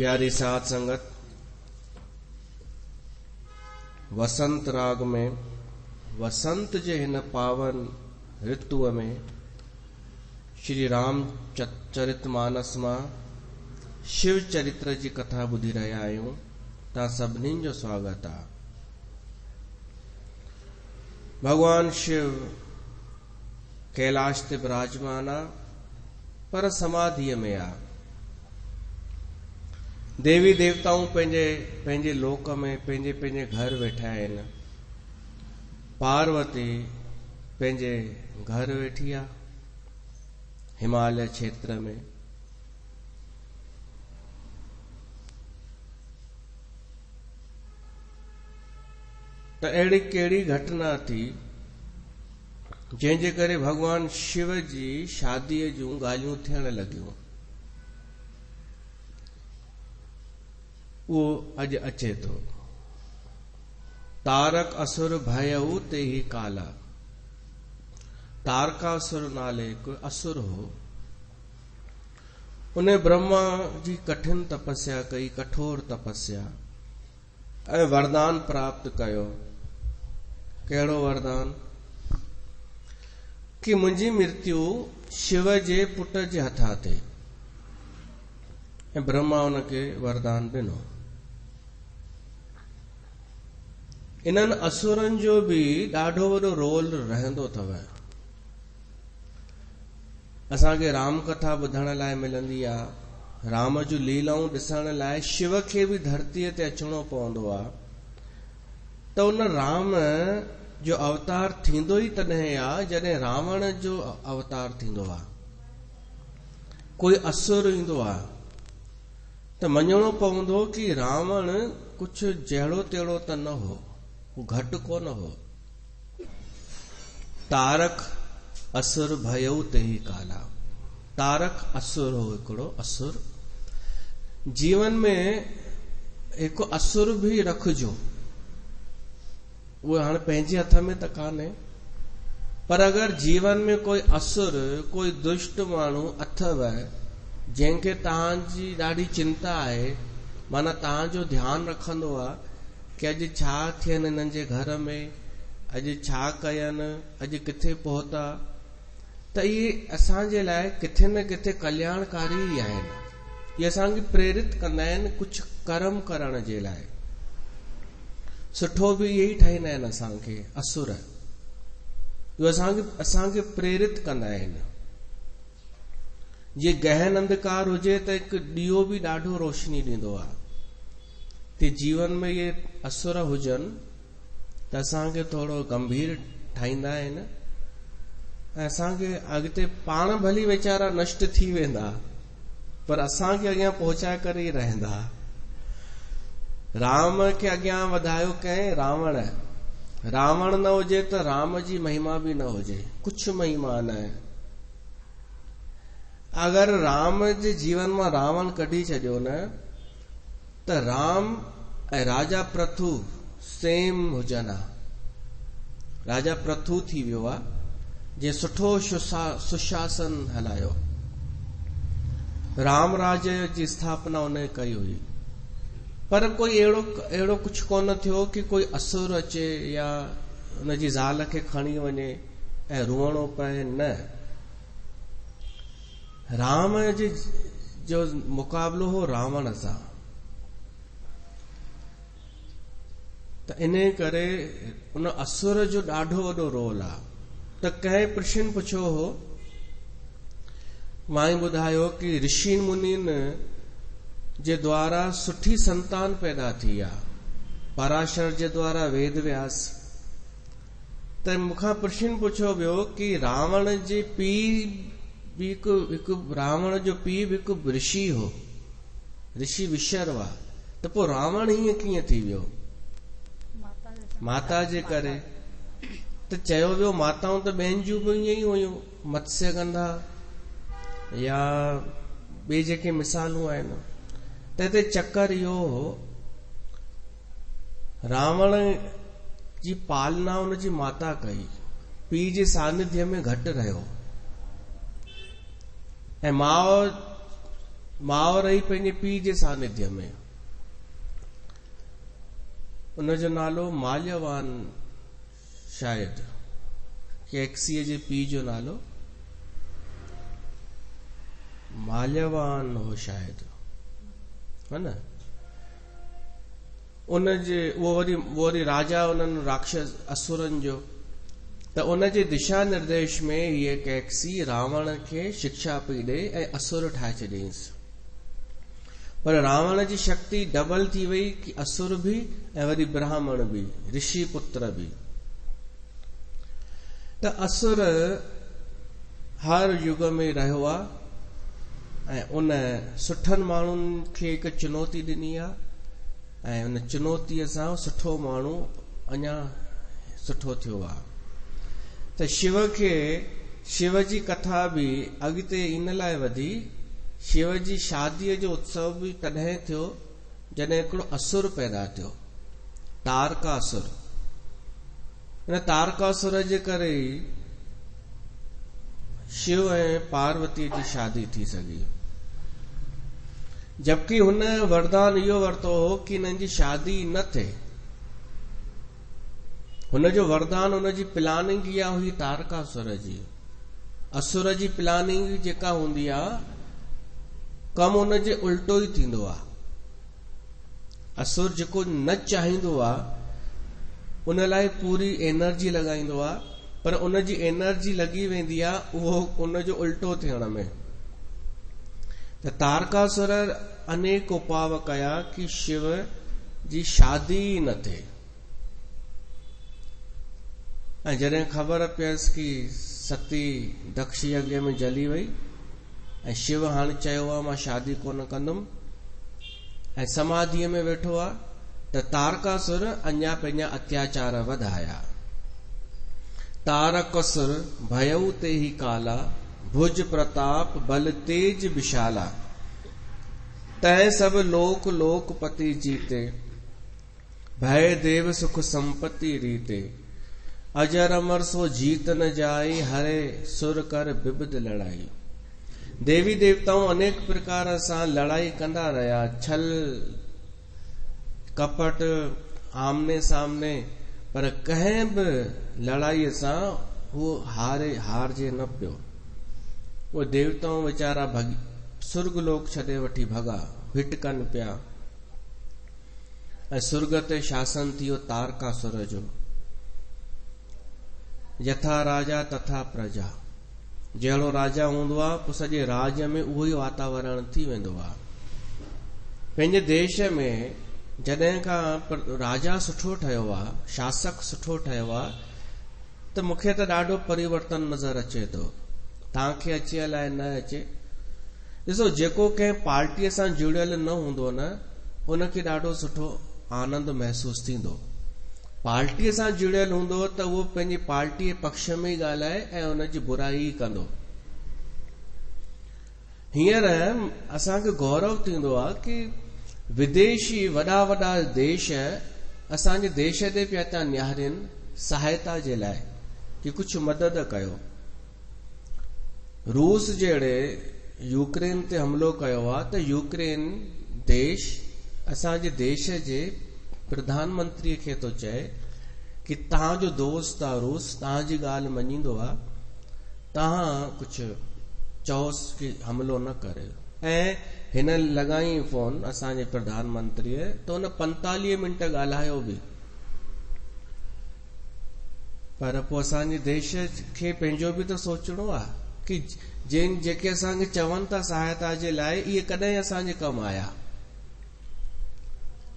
प्यारी साध संगत, वसंत राग में वसंत जे हिन पावन ऋतुअ में श्री राम चरितमानस मां शिव चरित्र जी कथा ॿुधी रहिया आहियूं। तव्हां सभिनीनि जो स्वागत आहे। भगवान शिव कैलाश ते विराजमान आहे, पर समाधिअ में आहे। देवी देवताऊं पंहिंजे लोक में पंहिंजे घर वेठा आहिनि। पार्वती पंहिंजे घर वेठी आहे हिमालय क्षेत्र में। त अहिड़ी कहिड़ी घटना थी जंहिंजे करे भगवान शिव जी शादीअ जूं ॻाल्हियूं थियण लॻियूं। उहो अॼु अचे थो। तारक असुर भयऊ ते ही काला। तारकासुर नाले हिकु असुर हो। उन ब्रह्मा जी कठिन तपस्या कई, कठोर तपस्या, ऐं वरदान प्राप्त कयो। कहिड़ो वरदान? कि मुंहिंजी मृत्यु शिव जे पुट जे हथां ते। ऐं ब्रह्मा उनखे वरदान ॾिनो। इन्हनि असुरनि जो बि ॾाढो वॾो रोल रहंदो अथव। असांखे राम कथा ॿुधण लाइ मिलंदी आहे। राम जूं लीलाऊं ॾिसण लाइ शिव खे बि धरतीअ ते अचणो पवंदो आहे। त उन राम जो अवतार थींदो ई तॾहिं आहे जॾहिं रावण जो अवतार थींदो आहे। कोई असुर ईंदो आहे त मञणो पवंदो कि रावण कुझु जहिड़ो तहिड़ो त न हो, घटि कोन हो। तारक असुर भयऊ ते ही काला। तारक असुर हो, हिकिड़ो असुर। जीवन में हिकु असुर बि रखिजो। उहो हाणे पंहिंजे हथ में त कान्हे, पर अगरि जीवन में कोई असुर, कोई दुष्ट माण्हू अथव जंहिंखे तव्हांजी ॾाढी चिंता आहे, माना तव्हांजो ध्यानु रखंदो आहे कि अॼु छा थियनि हिननि जे घर में, अॼु छा कयनि, अॼु किथे पहुता, त इहे असांजे लाइ किथे न किथे कल्याणकारी ई आहिनि। इहे असांखे प्रेरित कंदा आहिनि कुझु कर्म करण जे लाइ। सुठो बि इहे ई ठाहींदा आहिनि असांखे असुर। इहो असांखे प्रेरित कंदा आहिनि। जीअं गहन अंधकार हुजे त हिकु ॾीओ बि ॾाढो रोशनी ॾींदो आहे। ते जीवन में ये असुर हुजनि त असांखे थोरो गंभीर ठाहींदा आहिनि ऐं असांखे अॻिते पाण भली वीचारा नष्ट थी वेंदा, पर असांखे अॻियां पहुचाए करे ई रहंदा। राम खे अॻियां वधायो कंहिं रावण। रावण न हुजे त राम जी महिमा बि न हुजे, कुझु महिमा न आहे। अगरि राम जे जीवन मां रावण कढी छॾियो न त राम ऐं राजा प्रथु सेम हुजनि। राजा प्रथु थी वियो आहे जे सुठो सुशासन हलायो। राम राज्य जी स्थापना उन कई हुई, पर कोई अहिड़ो कुझु कोन थियो कि कोई असुर अचे या उनजी ज़ाल खे खणी वञे ऐं रुअणो पए। न, राम जो मुक़ाबलो हो रावण सां। त इन करे उन असुर जो ॾाढो वॾो रोल आहे। त कंहिं प्रश्न पुछियो हो, मां ई ॿुधायो कि ऋषि मुनिन जे द्वारा सुठी संतान पैदा थी आहे। पराशर जे द्वारा वेद व्यास। त मूंखां प्रश्न पुछियो वियो कि रावण जे पीउ बि हिकु रावण जो पीउ बि हिकु ऋषि हो, ऋषि विशर्वा। त पोइ रावण हीअं कीअं थी वियो? माता जे करे। त चयो वियो माताऊं त ॿियनि जूं बि ईअं ई हुयूं, मत्स्यगंधा या ॿिए जेके मिसालूं आहिनि। त हिते चकर इहो हो, रावण जी पालना हुनजी माता कई, पीउ जे सानिध्य में घटि रहियो। ऐं माउ माउ रही पंहिंजे पीउ जे सानिध्य में। उनजो नालो माल्यवान, शायद कैकसीअ जे पीउ जो नालो माल्यवान हो शायद, है न। उनजे वो वरी राजा उन्हनि राक्षस असुरनि जो, त उनजे दिशा निर्देश में हीअ कैकसी रावण खे शिक्षा पई ॾे ऐं असुर ठाहे छॾियईंसि। पर रावण जी शक्ति डबल थी वई कि असुर भी ऐं वरी ब्राह्मण भी, ऋषि पुत्र भी। त असुर हर युग में रहियो आहे ऐं उन सुठनि माण्हुनि खे हिकु चुनौती ॾिनी आहे ऐं उन चुनौतीअ सां सुठो माण्हू अञा सुठो थियो आहे। त शिव जी कथा भी अॻिते इन लाइ वधी, शिव जी शादीअ जो उत्सव भी तॾहिं थियो जॾहिं हिकिड़ो असुर पैदा थियो, तारकासुर। इन तारकासुर जे करे शिव ऐं पार्वती जी शादी थी सघी, जबकि हुन वरदान इहो वरितो हो कि हिननि जी शादी न थिए। हुनजो वरदान, हुनजी प्लानिंग इहा हुई तारकासुर जी। असुर जी प्लानिंग जेका हूंदी आहे, कम हुनजे उल्टो ई थींदो आहे। असुर जेको न चाहींदो आहे उन लाइ पूरी एनर्जी लॻाईंदो आहे, पर उनजी एनर्जी लॻी वेंदी आहे उहो उनजो उल्टो थियण में। त तारकासुर अनेक उपाव कया कि शिव जी शादी न थिए। ऐं जॾहिं ख़बर पियसि कि सती दक्ष यज्ञ में जली वई ऐं शिव हाणे चयो आहे मां शादी कोन कंदुमि ऐं समाधीअ में वेठो आहे, त तारकासुर अञा पंहिंजा अत्याचार वधाया। तारकासुर भयउ ते ही काला, भुज प्रताप बल तेज विशाला। तय सब लोक लोकपति जीते, भय देव सुख संपत्ति रीते। अजर अमर सो जीत न जाई, हरे सुर कर बिबद लड़ाई। देवी देवताओं अनेक प्रकार सां लड़ाई कंदा रहिया, छल कपट आमने सामने, पर कंहिं बि लड़ाईअ सां उहो हारजे न पियो। उहे देवताऊं वीचारा सुर्ग लोक छॾे वठी भॻा, भिटकनि पिया ऐं सुर्ग ते शासन थियो तारकासुर जो। यथा राजा तथा प्रजा, जहिड़ो राजा हूंदो आहे पोइ सॼे राज में उहो ई वातावरण थी वेंदो आहे। पंहिंजे देश में जॾहिं खां राजा सुठो ठहियो आहे, शासक सुठो ठहियो आहे, त मूंखे त ॾाढो परिवर्तन नज़र अचे थो। तव्हांखे अचे अलाए न अचे। ॾिसो, जेको कंहिं पार्टीअ सां जुड़ियल न हूंदो न, उनखे ॾाढो सुठो आनंद महसूस थींदो। पार्टीअ सां जुड़ियल हूंदो त उहो पंहिंजी पार्टीअ पक्ष में ई ॻाल्हाए ऐं उनजी बुराई कंदो। हींअर असांखे गौरव थींदो आहे कि विदेशी वॾा वॾा देश असांजे देश ते पिया था निहारनि सहायता जे लाइ कि कुझु मदद कयो। रूस जहिड़े यूक्रेन ते हमलो कयो आहे त यूक्रेन देश असांजे देश जे प्रधानमंत्री खे तो चए कि तव्हांजो दोस्त आहे रूस, तव्हांजी ॻाल्हि मञींदो आहे, तव्हां कुझु चओसि कि हमलो न करे। ऐं हिन लॻाई फोन असांजे प्रधानमंत्रीअ, त हुन 45 मिंट ॻाल्हायो बि। पर पोइ असांजे देश खे पंहिंजो बि त सोचणो आहे कि जेके असांखे चवनि था सहायता जे लाइ, इहे कॾहिं असांजे कमु आया।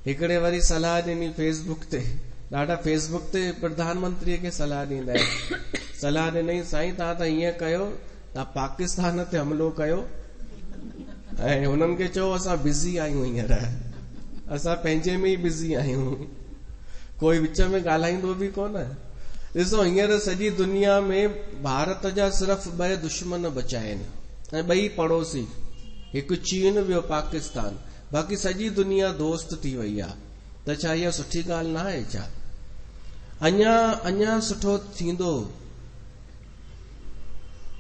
हिकिड़े वरी सलाह ॾिनी फेसबुक ते, ॾाढा फेसबुक ते प्रधानमंत्रीअ खे सलाह ॾींदा आहिनि। सलाह ॾिनई, साईं तव्हां त हीअं कयो, तव्हां पाकिस्तान ते हमलो कयो ऐं हुननि खे चओ असां बिज़ी आहियूं, हींअर असां पंहिंजे में ई बिज़ी आहियूं, कोई विच में ॻाल्हाईंदो बि कोन। ॾिसो, हींअर सॼी दुनिया में भारत जा सिर्फ़ 2 दुश्मन बचा आहिनि ऐं 2 पड़ोसी, हिकु चीन ॿियो पाकिस्तान। बाक़ी सॼी दुनिया दोस्त थी वई आहे। त छा इहा सुठी ॻाल्हि न आहे छा? अञा सुठो थींदो।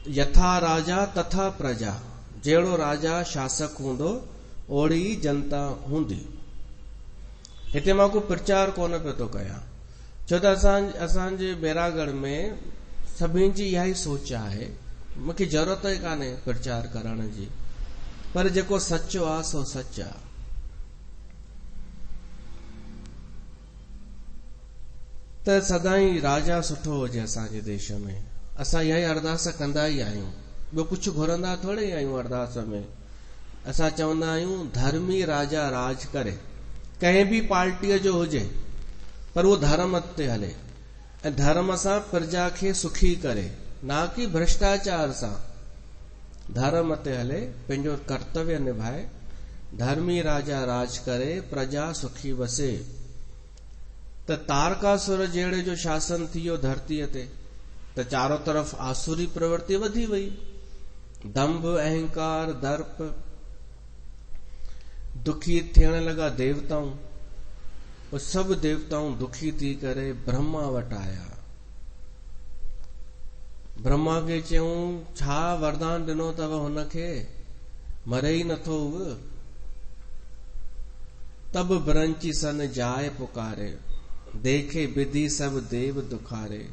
यथा राजा तथा प्रजा, जहिड़ो राजा शासक हूंदो ओड़ी जनता हूंदी। हिते मां को प्रचार कोन पियो थो कयां, छो त असांजे बैरागढ़ में सभिनी जी इहा ई सोच आहे, मूंखे ज़रूरत ई कान्हे प्रचार करण जी, पर जेको सचो आहे सो सच आहे। त सदाई राजा सुठो हुजे असांजे देश में, असां इहा ई अरदास कंदा ई आहियूं, ॿियो कुझु घुरंदा थोरे आहियूं अरदास में। असां चवंदा आहियूं धर्मी राजा राज करे, कंहिं बि पार्टीअ जो हुजे, पर उहो धर्म ते हले ऐं धर्म सां प्रजा खे सुखी करे, ना कि भ्रष्टाचार सां। धर्म ते हले, पंहिंजो कर्तव्य निभाए, धर्मी राजा राज करे, प्रजा सुखी वसे। त तारकासुर जहिड़े जो शासन थी वियो धरतीअ ते, त चारों तरफ़ आसुरी प्रवृत्ति वधी वई, दंभ अहंकार दर्प, दुखी थियण लगा देवताऊं। उहे सभु देवताऊं दुखी थी करे ब्रह्मा वटि आया। ब्रह्मा खे चयूं छा वरदान ॾिनो अथव हुनखे, मरे ई नथो उहो। तब ब्रंची सन जाए पुकारे, देखे विधि सब देव दुखारे।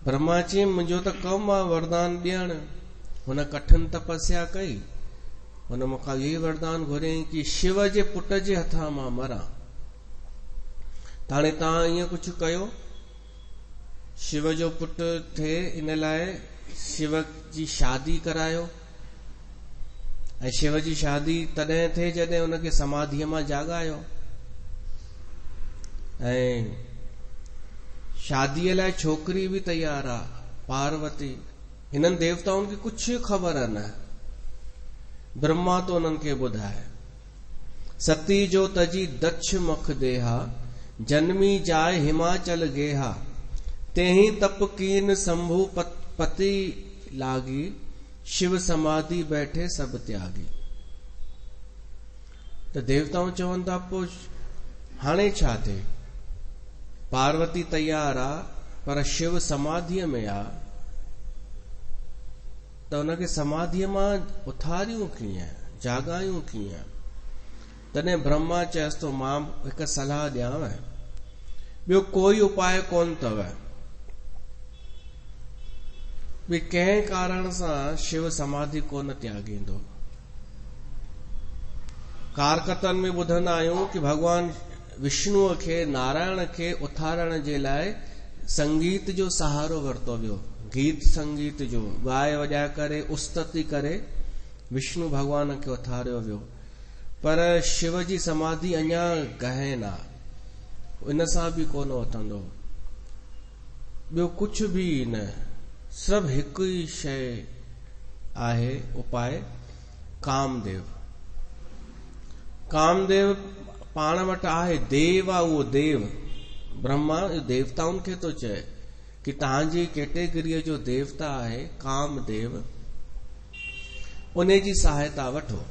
ब्रह्मा चई मुंहिंजो त कमु आहे वरदान ॾियण। हुन कठिन तपस्या कई, हुन मूंखां इहो वरदान घुरियईं कि शिव जे पुट जे हथां मां मरां। त हाणे तव्हां ईअं कुझु कयो, शिव जो पुटु थिए इन लाइ शिव जी शादी करायो, ऐं शिव जी शादी तॾहिं थिए जॾहिं हुनखे समाधीअ मां जाॻायो, ऐं शादीअ लाइ छोकिरी बि तैयार आहे पार्वती। हिननि देवताउनि खे कुझु ख़बर न, ब्रह्मा तो उन्हनि खे ॿुधाए। सती जो तजी दक्ष मुख देहा, जन्मी जाए हिमाचल गेहा। तेही तप कीन शंभु पति लागी, शिव समाधि बैठे सब त्यागी। त देवताऊं चवनि था पोइ हाणे छा थिए, पार्वती तैयार आहे पर शिव समाधीअ में आहे, त हुनखे समाधीअ मां उथारियूं कीअं, जाॻायूं कीअं। तॾहिं ब्रह्मा चयसि तो मां हिकु सलाह ॾियांव, ॿियो कोई उपाय कोन अथव। ॿी कंहिं कारण सां शिव समाधि कोन त्यागींदो। कारकतनि में ॿुधंदा आहियूं कि भगवान विष्णुअ खे नारायण खे उथारण जे लाइ संगीत जो सहारो वरितो वियो, गीत संगीत जो ॻाए वॼाए करे उस्तति करे विष्णु भगवान खे उथारियो वियो। पर शिव जी समाधि अञा गहन आहे, इन सां बि कोन उथंदो। ॿियो कुझु बि न, सभु हिकु ई शइ आहे उपाय, कामदेव। कामदेव पाण वटि आहे, देव आहे उहो देव। ब्रह्मा देवताउनि खे थो चए कि तव्हांजी कैटेगरीअ जो देवता आहे कामदेव, उन जी सहायता वठो।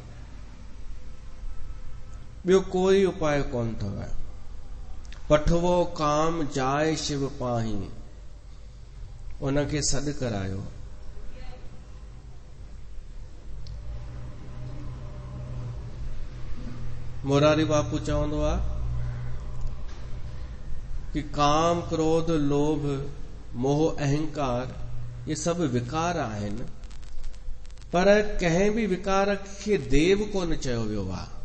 ॿियो कोई उपाय कोन अथव। पठवो काम जाए शिव पाही, उनखे सॾु करायो। मोरारी बापू चवंदो आहे कि काम क्रोध लोभ मोह अहंकार ये सभु विकार आहिनि, पर कंहिं बि विकार खे देव कोन चयो वियो आहे।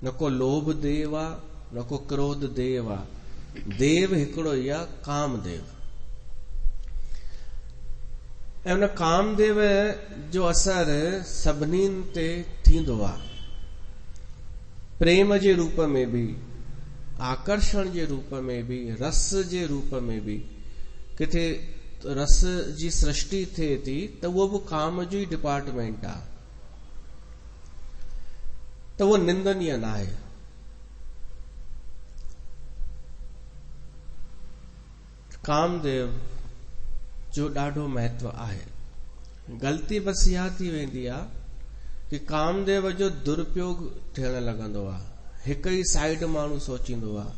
न को लोभ देव आहे, न को क्रोध देव आहे। देव हिकिड़ो ई आहे, कामदेव। ऐं उन कामदेव जो असर सभिनी ते थींदो आहे, प्रेम जे रूप में भी, आकर्षण जे रूप में भी, रस जे रूप में भी। किथे रस जी सृष्टि थिए थी त उहो बि काम जो ई डिपार्टमेंट आहे, त उहो निंदनीय न आहे। कामदेव जो ॾाढो महत्व आहे। ग़लती बस इहा थी वेंदी आहे कि कामदेव जो दुरुपयोग थियण लॻंदो आहे। हिक ई साइड माण्हू सोचींदो आहे,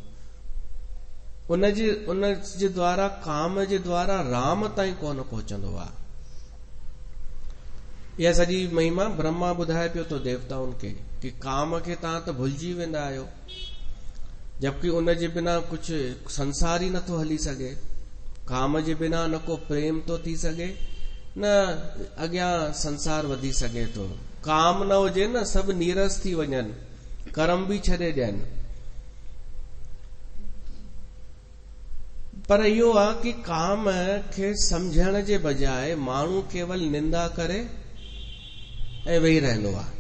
उन जे द्वारा, काम जे द्वारा राम ताईं कोन पहुचंदो आहे। इहा सॼी महिमा ब्रह्मा ॿुधाए पियो तो देवताउनि खे कि काम खे तव्हां त भुलिजी वेंदा आहियो, जबकि उन जे बिना कुझु संसार ही नथो हली सघे। काम जे बिना न को प्रेम तो थी सघे, न अॻियां संसार वधी सघे थो। काम न हुजे न सभु नीरस थी वञनि, कर्म बि छॾे ॾियनि। पर इहो आहे कि काम खे सम्झण जे बजाय माण्हू केवल निंदा करे ऐं वेही रहंदो आहे।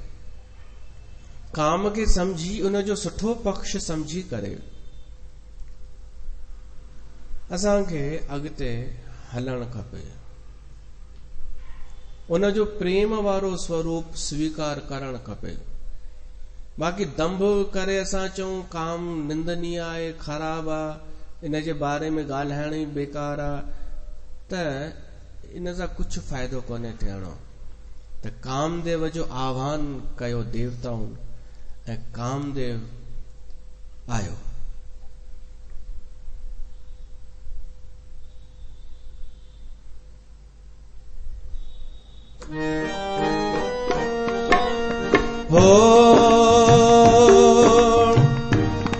काम खे सम्झी उन जो सुठो पक्ष सम्झी करे असांखे अॻिते हलणु खपे, उन जो प्रेम वारो स्वरूप स्वीकार करणु खपे। बाक़ी दंभ करे असां चऊं काम निंदनीय आहे, ख़राब आहे, इन जे बारे में ॻाल्हाइण ई बेकार आहे, त इन सां कुझु फ़ाइदो कोन्हे थियणो। त कामदेव जो आह्वान कयो देवताउनि ऐं कामदेव आयो। हो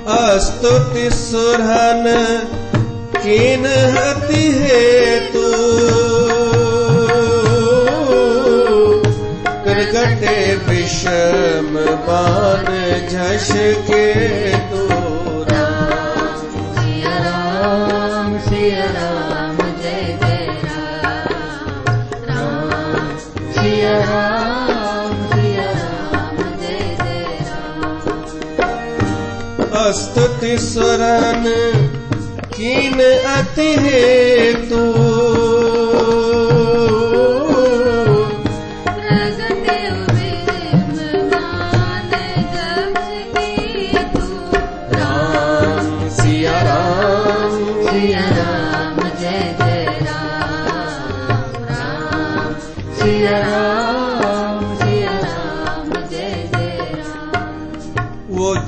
अस्तुति सुरहन कीन हति हेतु, कृगटे विषम बान झश के तू। राम सिया राम सिया राम जय जय राम, राम सिया राम सिया राम जय जय राम। अस्तुति सुरन कीन अति हेतु,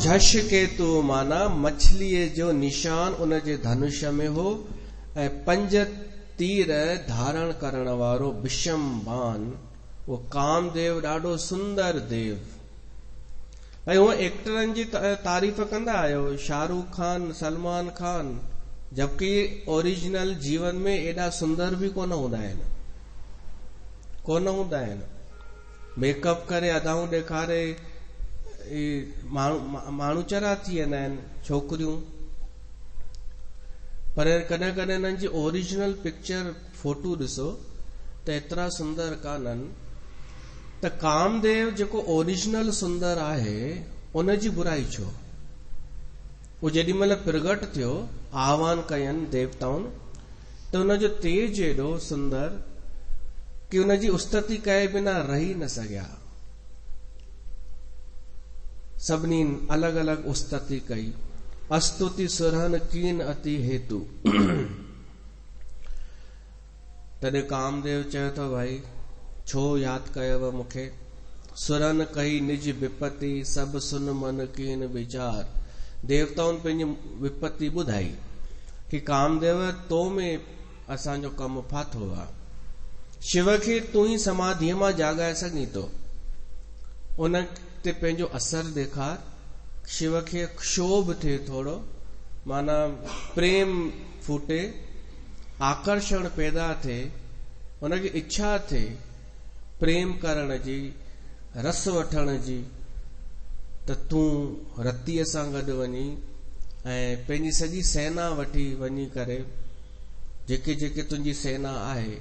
झश केतु माना मछलीअ जो निशान उन जे धनुष में हो ऐं 5 तीर धारण करण वारो विषम बाण। वो कामदेव ॾाढो सुंदर देव। ऐं हूअ एक्टरनि जी तारीफ़ कंदा आहियो, शाहरुख खान, सलमान खान, जबकि ओरिजिनल जीवन में एॾा सुंदर बि कोन हूंदा आहिनि। मेकअप करे अदाऊं ॾेखारे माण्हू चरा थी वेंदा आहिनि छोकिरियूं, पर कॾहिं कॾहिं हिननि जी ओरिजिनल पिक्चर फोटू ॾिसो त एतिरा सुंदर कान्हनि। त कामदेव जेको ओरिजिनल सुंदर आहे उन जी बुराई छो? वो जेॾी महिल प्रगट थियो, आह्वान कयनि देवताउनि, त उन जो तेज एॾो सुंदर कि उन जी उस्तति कए बिना रही न सघिया। सभिनी अलॻि अलॻि उस्तति कई। अस्तुति सुरहन कीन अति हेतु। तॾहिं कामदेव चयो तो भाई छो यादि कयव मूंखे? सुरन कही निज विपत्ति सभु सुन मन कीन विचार। देवताउनि पंहिंजी विपत्ति ॿुधाई कि कामदेव तो में असांजो कमु फाथो आहे। शिव खे तूं ई समाधीअ मां जाॻाए सघीं थो, उन ते पंहिंजो असर ॾेखार। शिव खे क्षोभ थिए थोड़ो, माना प्रेम फूटे, आकर्षण पैदा थिए, उनखे इच्छा थिए प्रेम करण जी, रस वठण जी, त तूं रतीअ सां गॾु वञी ऐं पंहिंजी सॼी सेना वठी वञी करे, जेके जेके तुंहिंजी सेना आहे,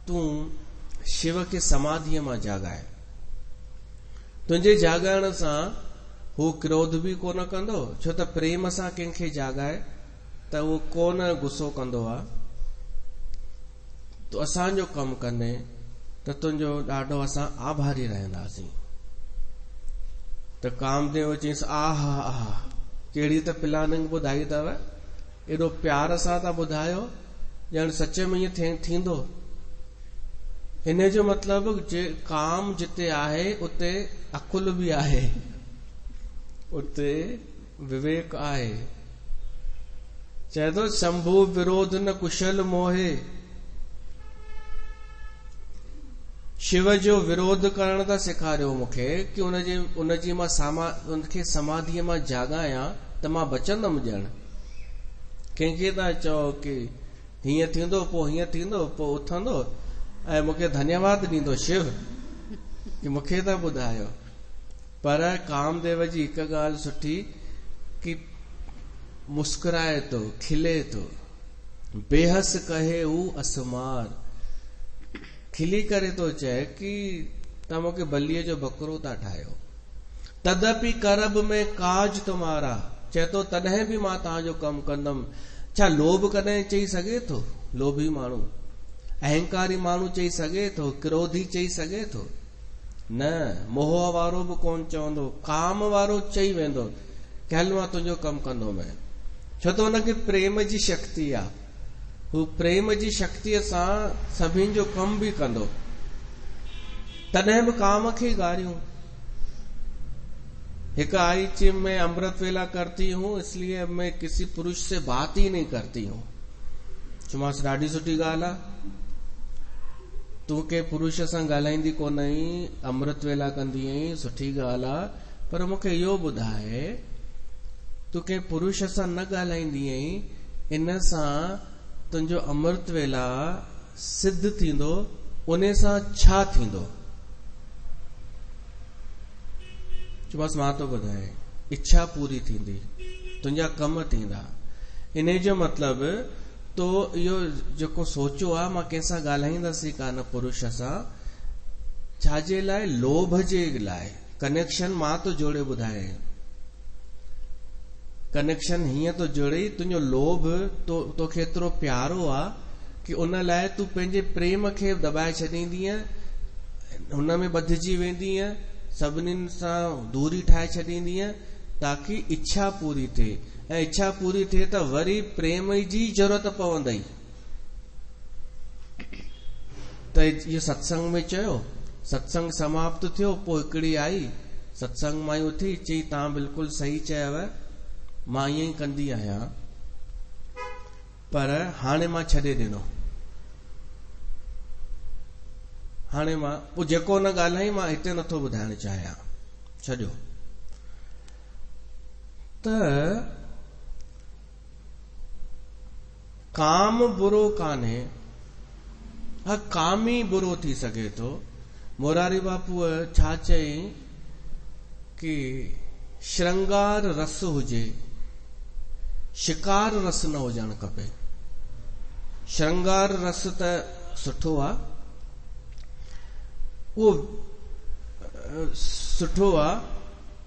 तूं शिव खे समाधीअ मां जाॻाए। तुंहिंजे जाॻाइण सां हू क्रोध बि कोन कंदो, छो त प्रेम सां कंहिंखे जाॻाए त उहो कोन गुस्सो कंदो आहे। तूं असांजो कमु कंदे त तुंहिंजो ॾाढो असां आभारी रहंदासीं। त कामदेव चयईंसि, आहा आहा, कहिड़ी त प्लानिंग ॿुधाई अथव, एॾो प्यार सां था ॿुधायो ॼण सच में ईअं थींदो। इन जो मतिलबु काम जिते आहे उते अकुल बि आहे, उते विवेक आहे। चए थो शंभु विरोध न कुशल मोहे, शिव जो विरोध करण था सेखारियो मूंखे कि उनजी मां उनखे समाधीअ मां जाॻायां त मां बचंदमि ॼण। कंहिंखे था चओ कि हीअं थींदो, पोइ हीअं थींदो, पोइ उथंदो ऐं मूंखे धन्यवाद ॾींदो शिव कि मूंखे था ॿुधायो। पर कामदेव जी हिकु ॻाल्हि सुठी कि मुस्कुराए थो, खिले थो, बेहस कहे हू असमार, खिली करे थो चए कि तव्हां मूंखे बलीअ जो बकरो था ठाहियो। तदपि करब में काज तुम्हारा, चए थो तॾहिं बि मां तव्हांजो कमु कंदमि। छा लोभ कॾहिं चई सघे थो? लोभी माण्हू, अहंकारी माण्हू चई सघे थो? क्रोधी चई सघे थो? न, मोह वारो बि कोन चवंदो, काम वारो चई वेंदो कि हल मां तुंहिंजो कमु कंदोमांइ। छो त हुनखे प्रेम जी शक्ति आहे। हू प्रेम जी शक्तिअ सां सभिनि जो कम भी कंदो। तॾहिं बि काम खे गारियूं। एक आईची मैं अमृत वेला करती हूं, इसलिए मैं किसी पुरुष से बात ही नहीं करती हूं। चुमास ॾाढी सुठी ॻाल्हि आहे। तूं के पुरुष सां ॻाल्हाईंदी कोन आहीं, अमृत वेला कंदी आहीं, सुठी ॻाल्हि आहे। पर मूंखे इहो ॿुधाए, तूं के पुरुष सां न ॻाल्हाईंदी आहीं, इन सां तुंहिंजो अमृत वेला सिद्ध थींदो, उन सां छा थींदो? बस मां तो ॿुधाए, इच्छा पूरी थींदी, तुंहिंजा कम थींदा। इन जो मतिलब तो इहो जेको सोचियो आहे, मां कंहिंसां ॻाल्हाईंदसि कान पुरुष सां, छाजे लाइ? लोभ जे लाइ। कनेक्शन मां तो जोड़े ॿुधाए, कनेक्शन हीअं तो जोड़े, तुंहिंजो लोभ तोखे एतिरो प्यारो आहे कि उन लाइ तूं पंहिंजे प्रेम खे दबाए छॾींदीअ, हुन में ॿधिजी वेंदीअ, सभिनीनि सां दूरी ठाहे छॾींदीअ, ताकि इच्छा पूरी थिए। ऐं इच्छा पूरी थिए त वरी प्रेम जी जरूरत पवंदई। त इहो सत्संग में चयो, सत्संग समाप्त थियो, पोइ हिकिड़ी आई सत्संग मां उथी, चई तव्हां बिल्कुलु सही चयव, मां ईअं ई कंदी आहियां, पर हाणे मां छॾे ॾिनो। हाणे मां पोइ जेको न ॻाल्हाई मां हिते नथो ॿुधाइण चाहियां, छॾियो। त काम बुरो कान्हे, हा काम ई बुरो थी सघे थो। मोरारी बापूअ छा चई कि श्रृंगार रस हुजे, शिकार रस न हुजणु खपे। श्रृंगार रस त सुठो आहे, उहो सुठो आहे,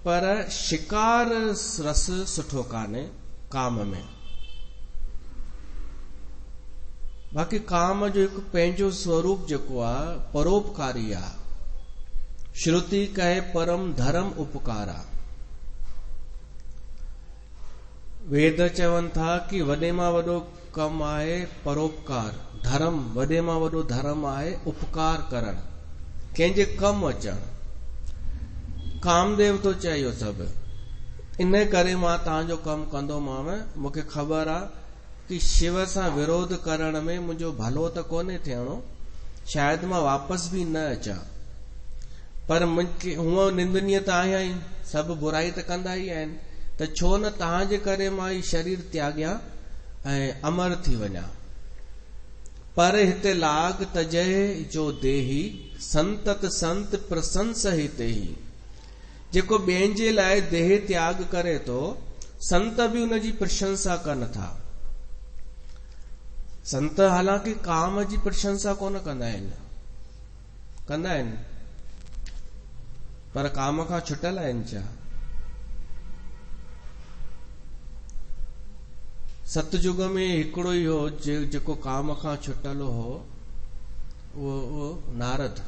पर शिकार रस सुठो कान्हे काम में। बाक़ी काम जो हिकु पंहिंजो स्वरूप जेको आहे परोपकारी आहे। श्रुति कहे परम धर्म उपकारा। वेद चवनि था कि वॾे मां वॾो कमु आहे परोपकार, धर्म वॾे मां वॾो धर्म आहे उपकार करणु, कंहिंजे कमु अचणु। कामदेव तो चए इहो सभु। इन करे मां तव्हांजो कमु कंदोमांव। मूंखे ख़बर आहे कि शिव सां विरोध करण में मुंहिंजो भलो त कोन्हे थियणो, शायदि मां वापसि बि न अचां, पर हूअं निंदनीय त आहियां ई, सभु बुराई त कंदा ई आहिनि, त छो न तव्हांजे करे मां ई शरीर त्यागियां ऐं अमर थी वञा। पर हिते लाग तजहि जो देही, संतत संत प्रशंस हिते ही। जेको ॿियनि जे लाइ देह त्याग करे थो, संत भी उनजी प्रशंसा कनि था। संत हालांकि काम जी प्रशंसा कोन कंदा आहिनि, कंदा आहिनि, पर काम खां छुटल आहिनि छा? सतयुग में हिकिड़ो ई हो जेको काम खां छुटल हो, उहो नारद।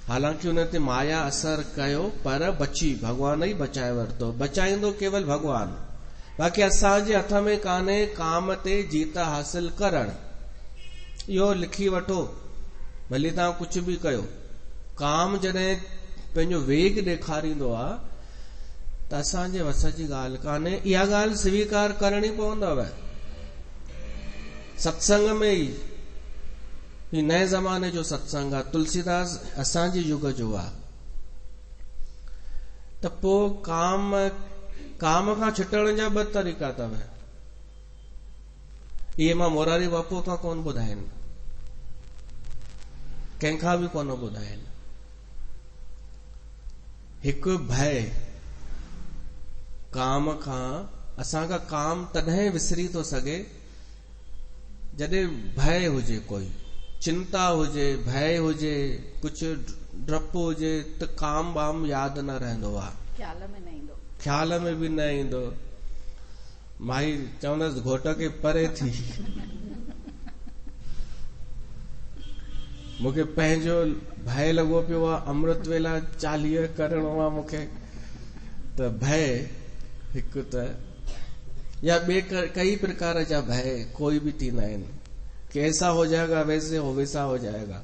हालांकि उन ते माया असर कयो, पर बची, भगवान ई बचाए वरितो। बचाईंदो केवल भगवान। बाक़ी असांजे हथ में कान्हे काम ते जीत हासिल करणु। इहो लिखी वठो, भली तव्हां कुझु बि कयो। काम जॾहिं पंहिंजो वेग ॾेखारींदो आहे त असांजे वस जी ॻाल्हि कान्हे। इहा ॻाल्हि स्वीकार करणी पवंदव। सत्संग में ई ही नए ज़माने जो सत्संग आहे। तुलसीदास असांजे युग जो आहे। त पोइ काम खां छुटण जा ॿ तरीक़ा अथव। इहे मां मोरारी बापू खां कोन ॿुधा आहिनि, कंहिंखां बि कोन ॿुधा आहिनि। हिकु भय काम खां, असांखां काम तॾहिं विसरी थो सघे जॾहिं भय हुजे, कोई चिंता हुजे, भय हुजे, कुछ डपु हुजे त काम बाम यादि न रहंदो आहे, ख्याल में बि न ईंदो। माई चवंदसि घोट खे परे थी। मूंखे पंहिंजो भय लॻो पियो आहे, अमृत वेला 40 करणो आहे मूंखे, त भय हिकु त, या ॿिए कई प्रकार जा भय कोई भी थींदा आहिनि कि ऐसा हो जाएगा, वैसा हो जाएगा।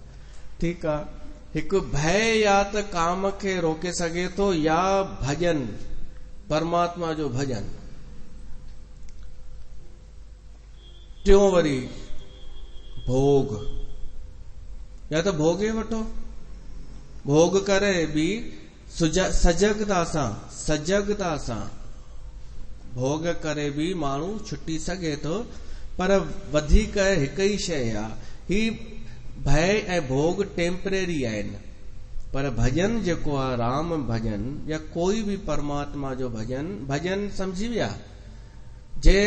ठीकु आहे। हिकु भय या त काम खे रोके सघे थो, या भजन, परमात्मा जो भजन। टियों वरी भोग, या त भोगे वठो, भोग करे बि सजगता सां भोग करे बि माण्हू छुटी सघे थो। पर वधीक हिकु ई शइ आहे, ही भय ऐं भोग टेम्परेरी आहिनि। पर भजन जेको आहे, राम भजन या कोई भी परमात्मा जो भजन समझी विया, जे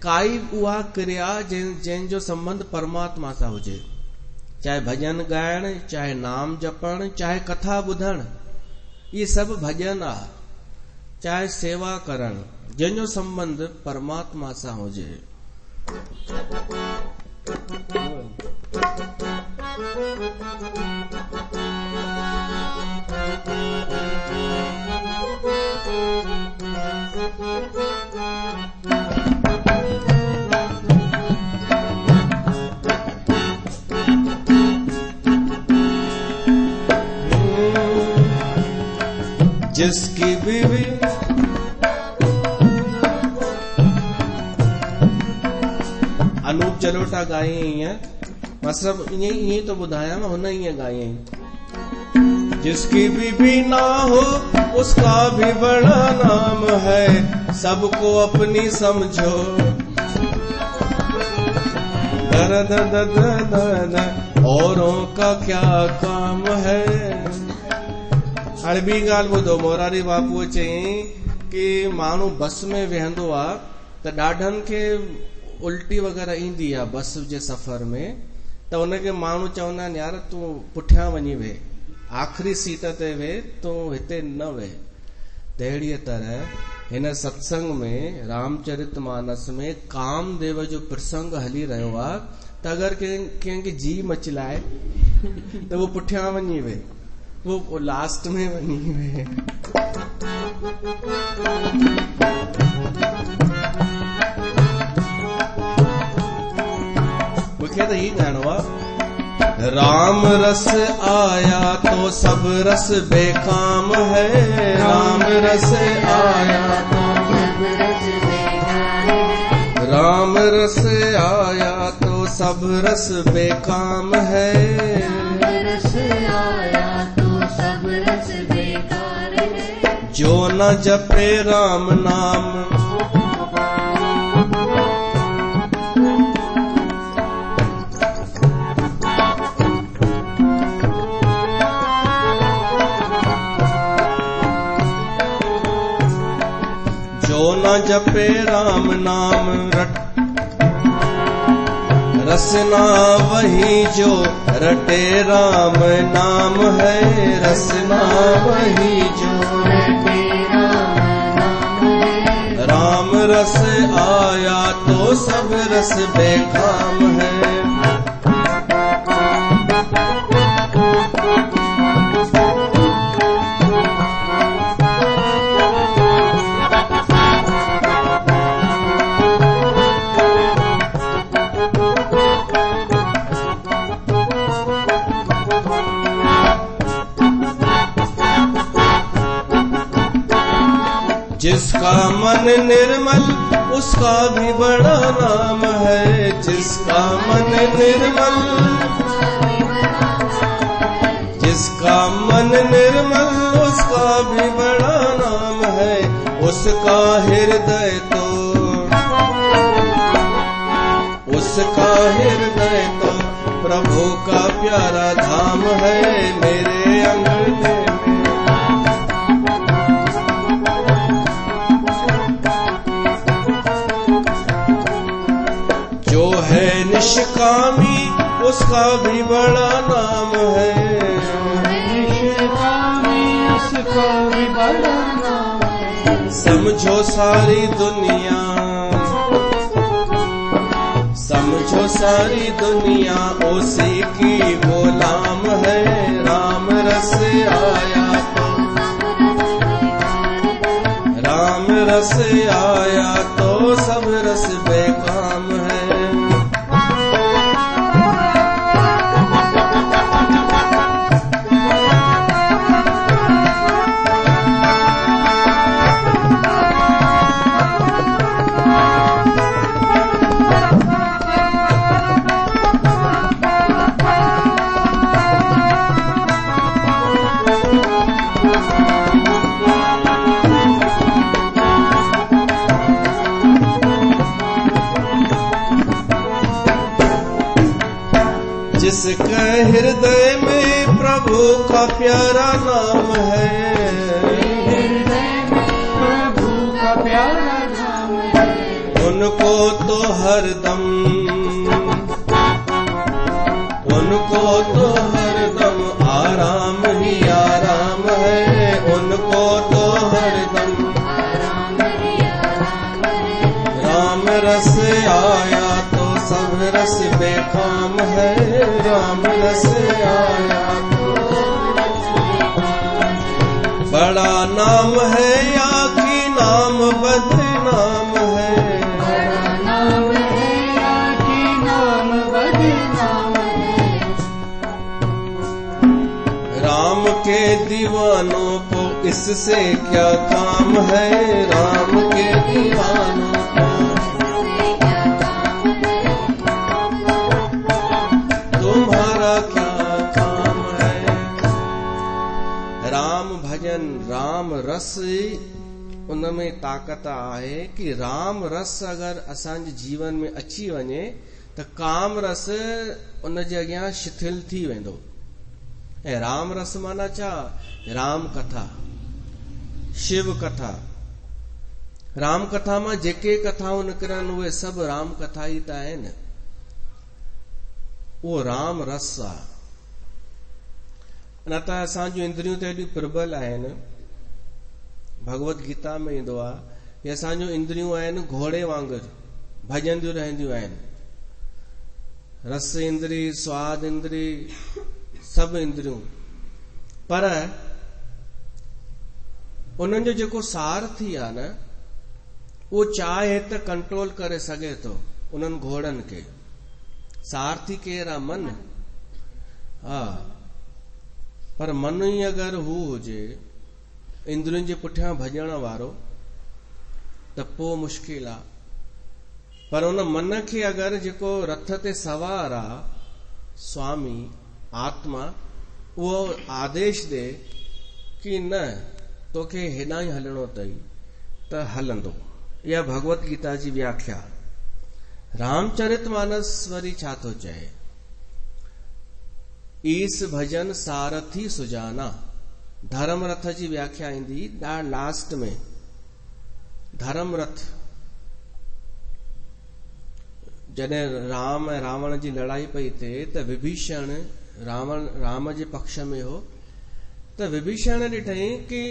काई उहा क्रिया जंहिंजो संबंध परमात्मा सां हुजे, चाहे भजन ॻाइण, चाहे नाम जपण, चाहे कथा ॿुधण, ये सभु भजन आहे। चाहे सेवा करण, जंहिंजो संबंध परमात्मा सां हुजे। जिसकी बीवी अनूप जलोटा गाई ईअं, मां सब ईअं तो ॿुधायां, हुन ईअं गाई। जिसकी बीवी ना हो उसका भी बड़ा नाम है, सबको अपनी समझो। दर्द दर्द औरों का क्या काम है। हाणे ॿी ॻाल्हि ॿुधो, मोरारी बापूअ चयईं कि माण्हू बस में वेहंदो आहे त ॾाढनि खे उल्टी वग़ैरह ईंदी आहे बस जे सफ़र में, त उनखे माण्हू चवंदा आहिनि यार तूं पुठियां वञी वेह, आख़िरी सीट ते वेह, तूं हिते न वेह। तहिड़ीअ तरह हिन सत्संग में, रामचरितमानस में कामदेव जो प्रसंग हली रहियो आहे, त अगरि कंहिंखे जी मचलाए त उहो पुठियां वञी वेह, वो लास्ट में वञी वेह। मूंखे त ही ॻाइणो आहे, राम रस आया तो सब रस बेकाम है, राम रस आया तो सब रस बेकार है, राम रस आया तो सब रस बेकाम है, रस आया तो सब रस बेकार है, जो न जपे राम नाम, जो न जपे राम नाम, रसना वही जो रटे राम नाम है, रसना वही जो रटे राम नाम है, राम रस आया तो सब रस बेकाम है। जिसका मन निर्मल उसका भी बड़ा नाम है, जिसका मन निर्मल भी बड़ा नाम है। जिसका मन निर्मल उसका भी बड़ा नाम है, उसका हृदय तो प्रभु का प्यारा धाम है मेरे अंगने में। जो है निष्कामी उसका भी बड़ा नाम है, निष्कामी उसका भी बड़ा नाम है। समझो सारी दुनिया, समझो सारी दुनिया उसी की गुलाम है। राम रस आया तो, राम रस आया तो सब रस बेकाम है। जिसके हृदय में प्रभु का प्यारा नाम है, हृदय में प्रभु का प्यारा नाम है। उनको तो हरदम, उनको तो हरदम आराम ही आराम है। उनको तो हरदम आराम ही आराम है। राम रस आया तो सब रस बेकाम है। राम रस आया तो बड़ा नाम है या कि नाम बदनाम है, बड़ा नाम है या कि नाम बदनाम है। राम के दीवानों को इससे क्या काम है। राम के दीवानों को तुम्हारा क्या काम है। राम भजन राम रस उनमें ताक़त आहे कि राम रस अगर असांजे जीवन में अची वञे त काम रस उन जे अॻियां शिथिल थी वेंदो। ऐं राम रस माना छा? राम कथा, शिव कथा। राम कथा मां जेके कथाऊं निकिरनि उहे सभु राम कथा ई त आहिनि। उहो राम रस आहे। न त असां जूं इंद्रियूं त एॾियूं प्रबल आहिनि। भगवत गीता में ईंदो आहे कि असां जूं इंद्रियूं आहिनि घोड़े वांगुरु भॼंदियूं रहंदियूं आहिनि। रस इंद्री, स्वाद इंद्री, सभु इंद्रियूं, पर उन्हनि जो जेको सारथी आहे न, उहो चाहे त कंट्रोल करे सघे थो उन्हनि घोड़नि खे। सारथी केरु आहे? मन। हा, पर मन ई अगरि हू हुजे इंद्रियुनि जे पुठियां भॼण वारो त पोइ मुश्किल आहे। पर उन मन खे अगरि जेको रथ ते सवार आहे, स्वामी आत्मा, उहो आदेश दे कि न तोखे हेॾां ई हलणो अथई त हलंदो। इहा भगवत गीता जी व्याख्या। रामचरितमानस वरी छा थो चए? ईस भजन सारथी सुजाना। धर्म रथ जी व्याख्या ईंदी लास्ट में। धर्म रथ जॾहिं राम ऐं रावण जी लड़ाई पई थिए त विभीषण राम जे पक्ष में हो, त विभीषण ॾिठई कि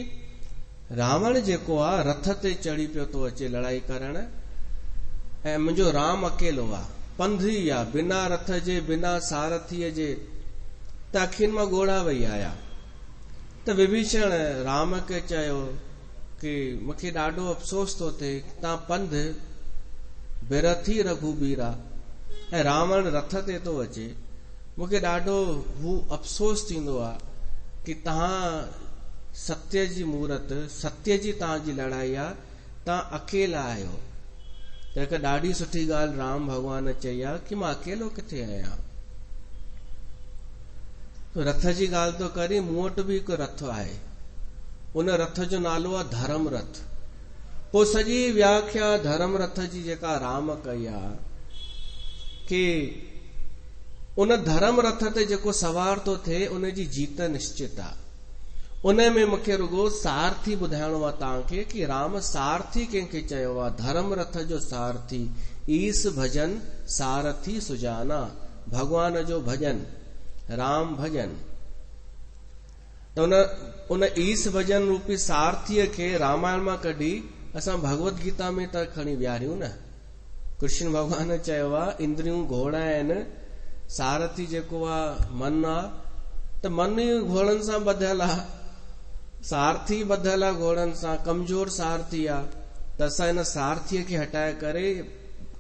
रावण जेको आहे रथ ते चढ़ी पियो थो अचे लड़ाई करण, ऐं मुंहिंजो राम अकेलो आहे, पंधी आहे, बिना रथ जे, बिना सारथीअ जे, त अखियुनि मां ॻोढ़ा वेई आया। त विभीषण राम खे चयो कि मूंखे ॾाढो अफ़सोस थो थिए, तव्हां पंध बिरथी रघुबीरा ऐं रावण रथ ते थो अचे। मूंखे ॾाढो हू अफ़सोस थींदो आहे कि तव्हां सत्य जी मूरत, सत्य जी तव्हांजी लड़ाई आहे, तव्हां अकेला आहियो। त हिकु ॾाढी सुठी ॻाल्हि राम भॻवान चई आहे कि मां अकेलो किथे आहियां। रथ जी ॻाल्हि तो करी, मूं वटि बि हिकु रथ आहे, उन रथ जो नालो आहे धर्म रथ। पोइ सॼी व्याख्या धर्म रथ जी जेका राम कई आहे कि उन धर्म रथ ते जेको सवार तो थिए उन जी जीत निश्चित आहे। उन में मूंखे रुगो सारथी ॿुधाइणो आहे तव्हांखे कि राम सारथी कंहिंखे चयो आहे। धर्म रथ जो सारथी ईस भजन सारथी सुजाना, भगवान जो भजन, राम भजन। त उन ईस भजन रूपी सारथीअ खे रामायण मां कढी असां भगवत गीता में त खणी विहारियूं न। कृष्ण भगवान चयो आहे इंद्रियूं घोड़ा आहिनि, सारथी जेको आहे मन आहे, त मन ई घोड़नि सां ॿधियल आहे, सारथी ॿधियल आहे घोड़नि सां, कमजोर सारथी आहे। त असां हिन सारथीअ खे हटाए करे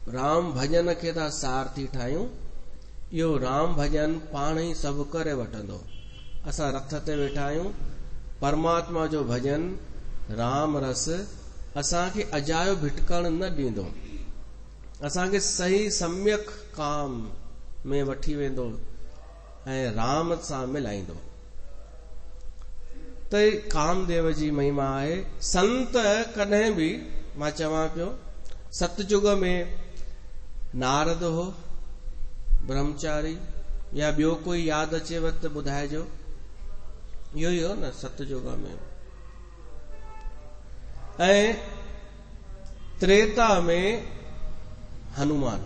राम भजन खे था सारथी ठाहियूं। इहो राम भजन पाण ई सभु करे वठंदो। असां रथ ते वेठा आहियूं, परमात्मा जो भजन राम रस असांखे अजायो भिटकण न ॾींदो, असांखे सही सम्यक काम में वठी वेंदो ऐं राम सां मिलाईंदो। त कामदेव जी महिमा आहे। संत कॾहिं बि, मां चवां पियो, सतयुग में नारद हो, ब्रह्मचारी, या ॿियो कोई यादि अचेव त ॿुधाइजो। इहो ई हो न सतयुग में। ऐं त्रेता में हनुमान,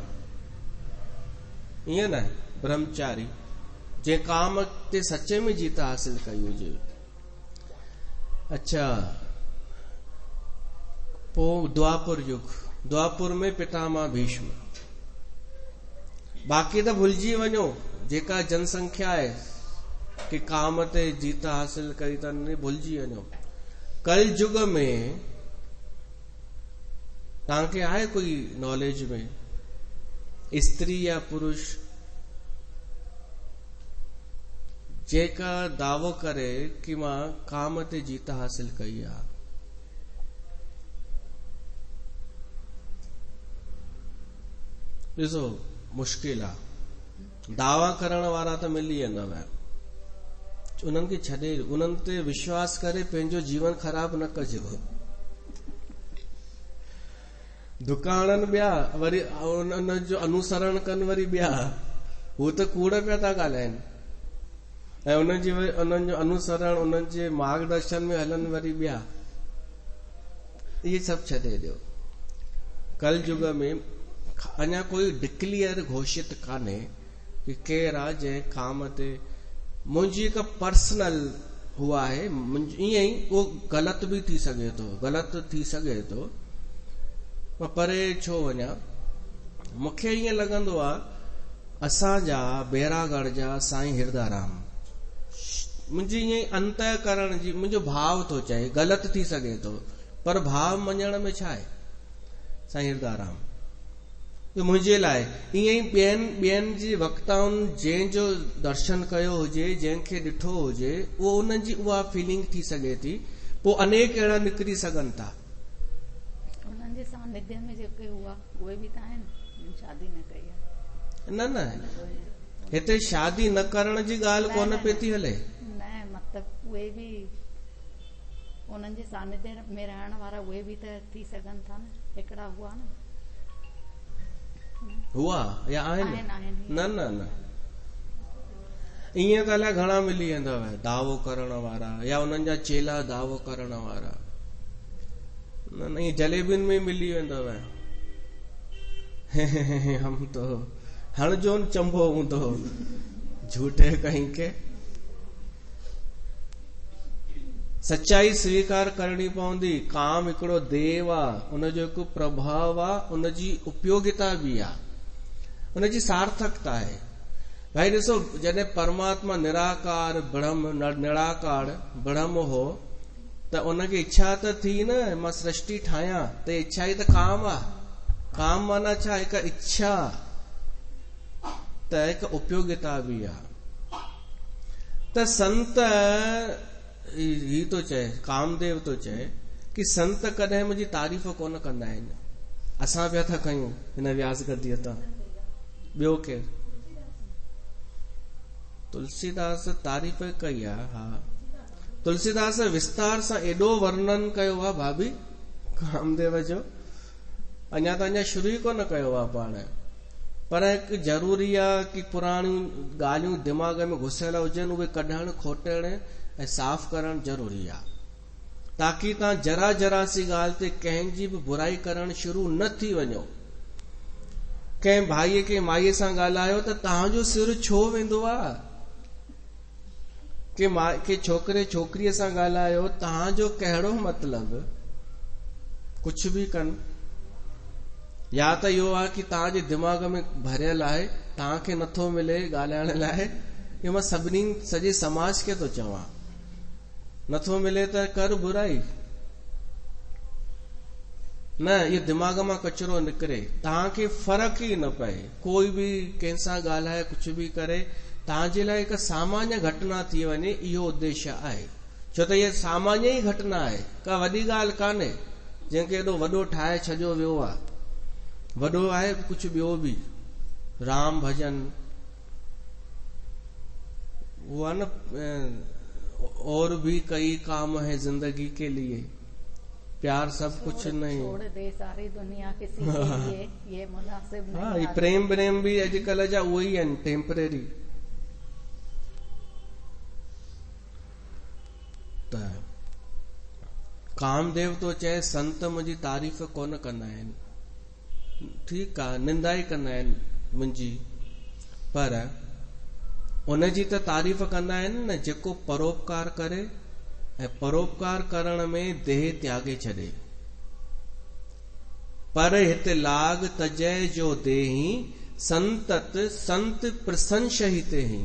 ईअं न, ब्रह्मचारी, जे काम ते सचे में जीत हासिल कई हुजे। अच्छा, पोइ द्वापर युग, द्वापर में पितामह भीष्म। बाक़ी त भुलिजी वञो, जेका जनसंख्या आहे कि काम ते जीत हासिल कई त भुलिजी वञो। कल युग में तव्हांखे आहे कोई नॉलेज में स्त्री या पुरुष जेका दावो करे कि मां काम ते जीत हासिल कई आहे? ॾिसो मुश्किल आहे। दावा करण वारा त मिली वेंदव, उन्हनि खे छॾे, उन्हनि ते विश्वास करे पंहिंजो जीवन ख़राब न कजो। दुकाननि ॿिया, वरी उन्हनि जो अनुसरण कनि वरी ॿिया, हू त कूड़ पिया था ॻाल्हाइनि, ऐं उन्हनि जो अनुसरण, उन्हनि जे मार्गदर्शन में हलनि वरी ॿिया। इहे सभु छॾे ॾियो। कल युग में अञा कोई डिक्लियर घोषित कान्हे कि केरु आहे जंहिं काम ते, मुंहिंजी हिकु पर्सनल हुआ आहे, ईअं ई उहो ग़लति बि थी सघे थो, ग़लति थी सघे थो, मां परे छो वञा। मूंखे ईअं लॻंदो आहे असांजा बैरागढ़ जा साईं हिरदाराम, मुंहिंजी ईअं ई अंतःकरण जी, मुंहिंजो भाव थो चए, ग़लति थी सघे थो, पर भाव मञण में छा आहे। साईं हिरदाराम मुंहिंजे लाइ ईअं ई ॿियनि जी वक्ताउनि जंहिंजो दर्शन कयो हुजे, जंहिंखे ॾिठो हुजे, उहो उन्हनि जी उहा फीलिंग थी सघे थी। पोइ अनेक अहिड़ा निकिरी सघनि था। उन्हनि जे सानिध्य में जेके हुआ उहे बि त आहिनि, शादी न कई आहे। न हिते शादी न करण जी ॻाल्हि कोन पई थी हले। न मतिलबु उहे बि उन्हनि जे सानिध्य में रहण वारा उहे बि त थी सघनि था न, हिकिड़ा हुआ न, हुआ या आहिनि? न न न, ईअं त अलाए घणा मिली वेंदव दावो करण वारा, या उन्हनि जा चेला दावो करण वारा। न न, ईअं जलेबियुनि में मिली वेंदव। हम तो हणजो न चंबो हूंदो झूठे कहीं के। सच्चाई स्वीकार करणी पवंदी। काम हिकिड़ो देव आहे, उनजो हिकु प्रभाव आहे, उनजी उपयोगिता बि आहे, उनजी सार्थकता आहे। भाई ॾिसो, जॾहिं परमात्मा निराकार ब्रह्म निराकार ब्रह्म हो त उनखे इच्छा त थी न मां सृष्टि ठाहियां, त इच्छा ई त काम आहे। काम माना छा? हिकु इच्छा, त हिकु उपयोगिता बि आहे। त संत ही तो चए, कामदेव तो चए कि संत कॾहिं मुंहिंजी तारीफ़ कोन कंदा आहिनि। असां पिया था कयूं हिन व्यास गद्दीअ तां, ॿियो केरु? तुलसीदास तारीफ़ कई आहे। हा, तुलसीदास विस्तार सां एॾो वर्णन कयो आहे भाभी कामदेव जो, अञा त अञा शुरू ई कोन कयो आहे पाण, पर हिकु ज़रूरी आहे कि पुराणियूं ॻाल्हियूं दिमाग़ में घुसियल हुजनि, उहे कढण खोटण ऐं साफ़ करण ज़रूरी आहे, ताकि तव्हां जरा जरा सी ॻाल्हि ते कंहिंजी बि बुराई करण शुरू न थी वञो। कंहिं भाईअ खे माईअ सां ॻाल्हायो त तव्हांजो सिर छो वेंदो आहे, के छोकिरे छोकिरीअ सां ॻाल्हायो, तव्हांजो कहिड़ो मतिलबु, कुझु बि कनि, या त इहो आहे कि तव्हांजे दिमाग़ में भरियल आहे, तव्हांखे नथो मिले ॻाल्हाइण लाइ, इहो मां सभिनी सॼे समाज खे थो चवां, नथो मिले त कर बुराई न, इहो दिमाग़ मां कचरो निकिरे, तव्हांखे फ़र्क़ु ई न पए, कोई बि कंहिंसां ॻाल्हाए कुझु बि करे, तव्हांजे लाइ हिकु सामान्य घटना थी वञे, इहो उद्देश्य आहे। छो त इहा सामान्य ई घटना आहे, का वॾी ॻाल्हि कान्हे जंहिंखे एॾो वॾो ठाहे छॾियो वियो आहे। वॾो आहे कुझु ॿियो बि, राम भजन, वो है न, और भी कई काम है जिंदगी के लिए, प्यार सब कुछ नहीं, छोड़ दे सारी दुनिया किसी के लिए, ये मुनासिब नहीं। हाँ, ये प्रेम प्रेम भी अॼुकल्ह जा उहे ई आहिनि, टेम्परेरी। त कामदेव तो चए संत मुंहिंजी तारीफ़ कोन कंदा आहिनि, ठीकु आहे, निंदा ई कंदा आहिनि मुंहिंजी, पर उनजी त तारीफ़ कंदा आहिनि न जेको परोपकार करे ऐं परोपकार करण में देह त्यागे छॾे। पर हिते लाग तजय जो देही संतत संत प्रशंसहि तेहि।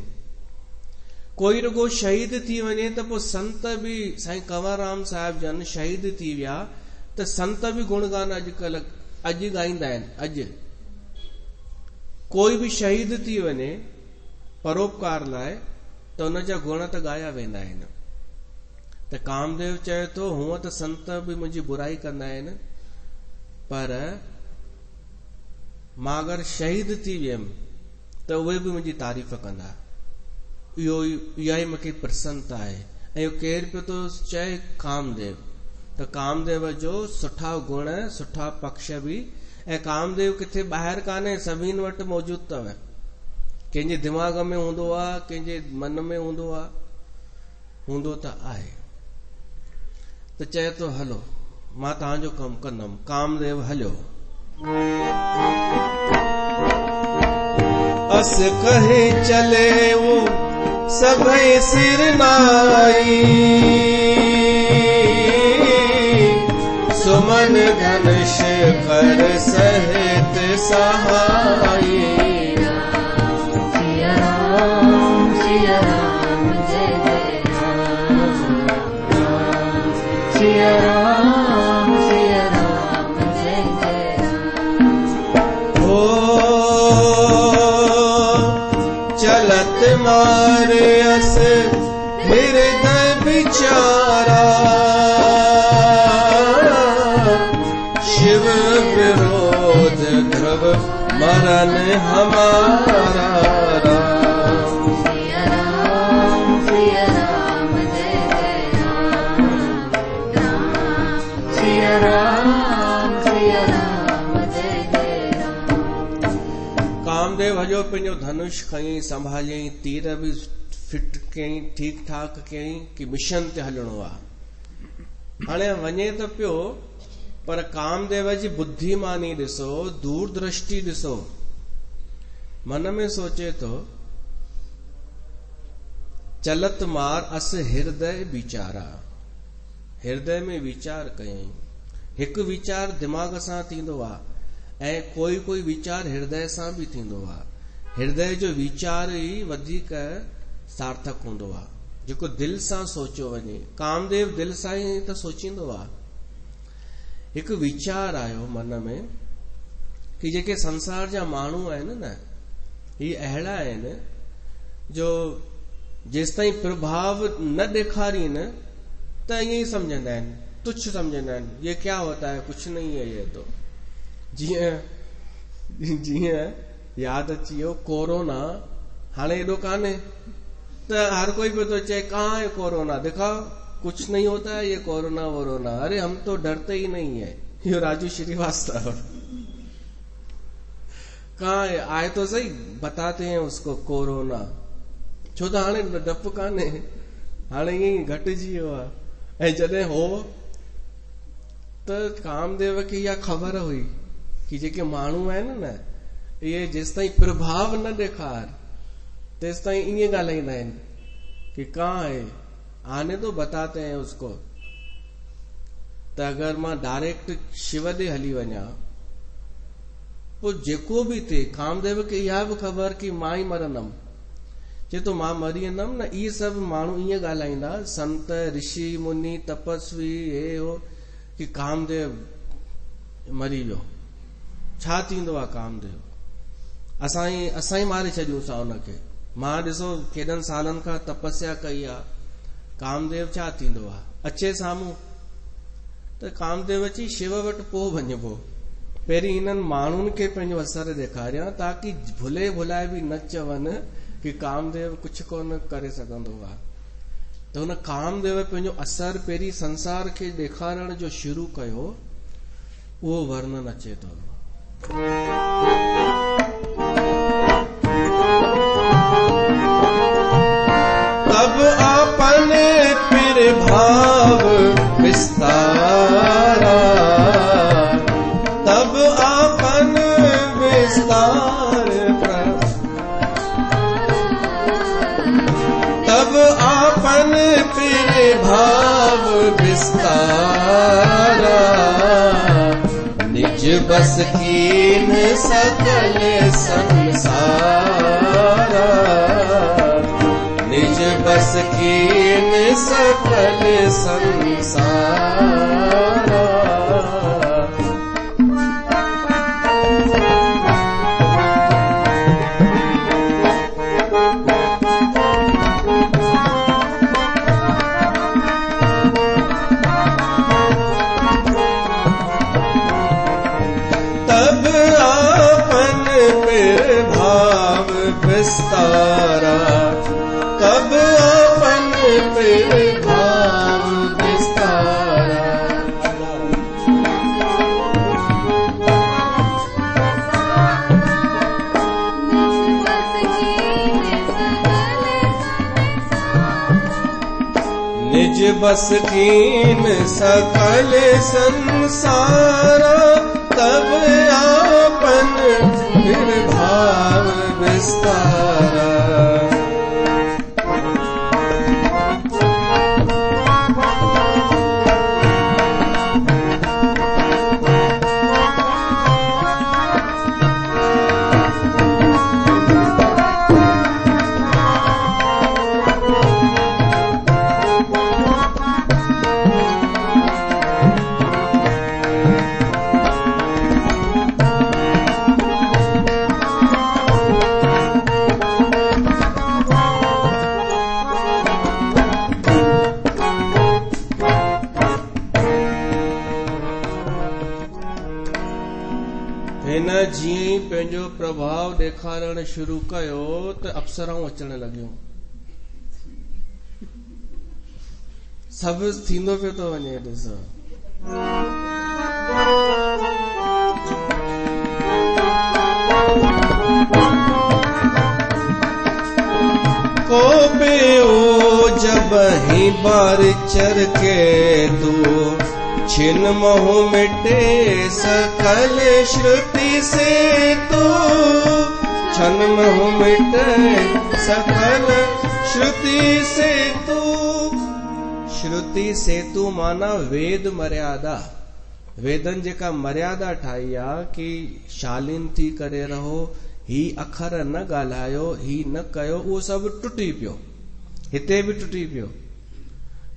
कोई रुगो शहीद थी वञे त पोइ संत बि, साईं कंवरराम साहिब जन शहीद थी विया त संत बि गुणगान अॼुकल्ह अॼु ॻाईंदा आहिनि। अॼु कोई बि शहीद थी वञे परोपकार लाइ त उन जा गुण त ॻाया वेंदा आहिनि। त कामदेव चए थो हूअं त संत बि मुंहिंजी बुराई कंदा आहिनि, पर मां अगरि शहीद थी वियमि त उहे बि मुंहिंजी तारीफ़ कंदा। इहा ई मूंखे प्रसन्नता आहे। ऐं इहो केरु पियो थो चए? कामदेव। त कामदेव जो सुठा गुण, सुठा पक्ष बि, ऐं कामदेव किथे ॿाहिरि कान्हे, सभिनि वटि मौजूदु अथव। कंहिंजे दिमाग़ में हूंदो आहे, कंहिंजे मन में हूंदो आहे, हूंदो त आहे। त चए थो हलो मां तव्हांजो कमु कंदुमि। कामदेव हलियो। अस कहे चले वो सभई सिर नाई, सुमन धनुष कर सहित सहाई। सिया राम जय जय राम, सिया राम जय जय राम। चलत मारे अस हृदय बिचारा, शिव विरोध ध्रुव मरण हमारा। सिया राम जय जय राम, सिया राम जय जय राम। कामदेव हलियो, पंहिंजो धनुष खयईं, संभालियईं, तीर बि फिट कयईं, ठीक ठाक कयईं कि मिशन ते हलणो आहे। हाणे वञे त पियो, पर कामदेव जी बुद्धिमानी ॾिसो, दूरदृष्टि ॾिसो। मन में सोचे थो चलत मार अस हृदय विचारा। हृदय में वीचार कयईं। हिकु वीचार दिमाग़ सां थींदो आहे ऐं कोई कोई वीचार हृदय सां बि थींदो आहे। हृदय जो वीचार ई वधीक सार्थक हूंदो आहे, जेको दिलि सां सोचियो वञे। कामदेव दिलि सां ई त सोचींदो आहे। हिकु वीचार आयो मन में कि जेके संसार जा माण्हू आहिनि न, ही अहिड़ा आहिनि जो जेसिताईं प्रभाव न ॾेखारीनि त ईअं ई सम्झंदा आहिनि, तुच्छ सम्झंदा आहिनि। ये क्या होता है, कुछ नहीं है ये तो। जीअं यादि अची वियो कोरोना, हाणे एॾो कान्हे, तो हर कोई भी तो चाहे कहाँ है कोरोना, दिखाओ कुछ नहीं होता है ये कोरोना वोरोना, अरे हम तो डरते ही नहीं है। ये राजू श्रीवास्तव कहाँ है, आए तो सही बताते हैं उसको कोरोना, छो तो हाणे डप कान्हे, हाणे ईअं घटिजी वियो आहे। ऐं जॾहिं हो त कामदेव खे इहा ख़बर हुई कि जेके माण्हू आहिनि न इहे जेसिताईं प्रभाव न ॾेखार तेसिताईं ईअं ॻाल्हाईंदा आहिनि कि कहाँ है, आने तो बताते हैं उसको। त अगरि मां डायरेक्ट शिव ॾे हली वञा पोइ जेको बि थिए, कामदेव खे इहा बि ख़बर कि मां ई मरंदमि, जे तो मां मरी वेंदमि न, इहे सभु माण्हू ईअं ॻाल्हाईंदा, संत ऋषि मुनि तपस्वी हे हो कि कामदेव मरी वियो, छा थींदो आहे कामदेव, असां ई मारे छॾियूंसीं उनखे। मां ॾिसो केॾनि सालनि खां तपस्या कई आहे, कामदेव छा थींदो आहे, अचे साम्हूं त कामदेव अची शिव वटि पोइ वञिबो। पहिरीं हिननि माण्हुनि खे पंहिंजो असर ॾेखारियां ताकि भुले भुलाए बि न चवनि कि कामदेव कुछ कोन करे सघंदो आहे। त हुन कामदेव पंहिंजो असर पहिरीं संसार खे ॾेखारण जो शुरू कयो, उहो वर्णन अचे थो। तब आपन प्रभाव विस्तारा, तब आपन विस्तार, तब आपन प्रभाव विस्तारा, निज बस कीन सकल संसारा, निज बस कीन सकल संसारा। तब आपन प्रभाव विस्तारा, तब आपन प्रभाव विस्तारा। निज बस कीन सकल संसारा, तब आपन प्रभाव विस्तारा। हिन जीअं ई पंहिंजो प्रभाव ॾेखारण शुरू कयो त अप्सराऊं अचण लॻियूं, सभु थींदो पियो थो वञे। ॾिसो को पियो जब ही बार चर के तू, छिन मोह मिटे सकल श्रुति से तू, छन मोह मिटे सकल श्रुति से तू। श्रुति से तू माना वेद मर्यादा, वेदन जेका मर्यादा ठाही आहे कि शालीन थी करे रहो, ही अखर न ॻाल्हायो, ही न कयो, उहो सभु टुटी पियो। हिते बि टुटी पियो,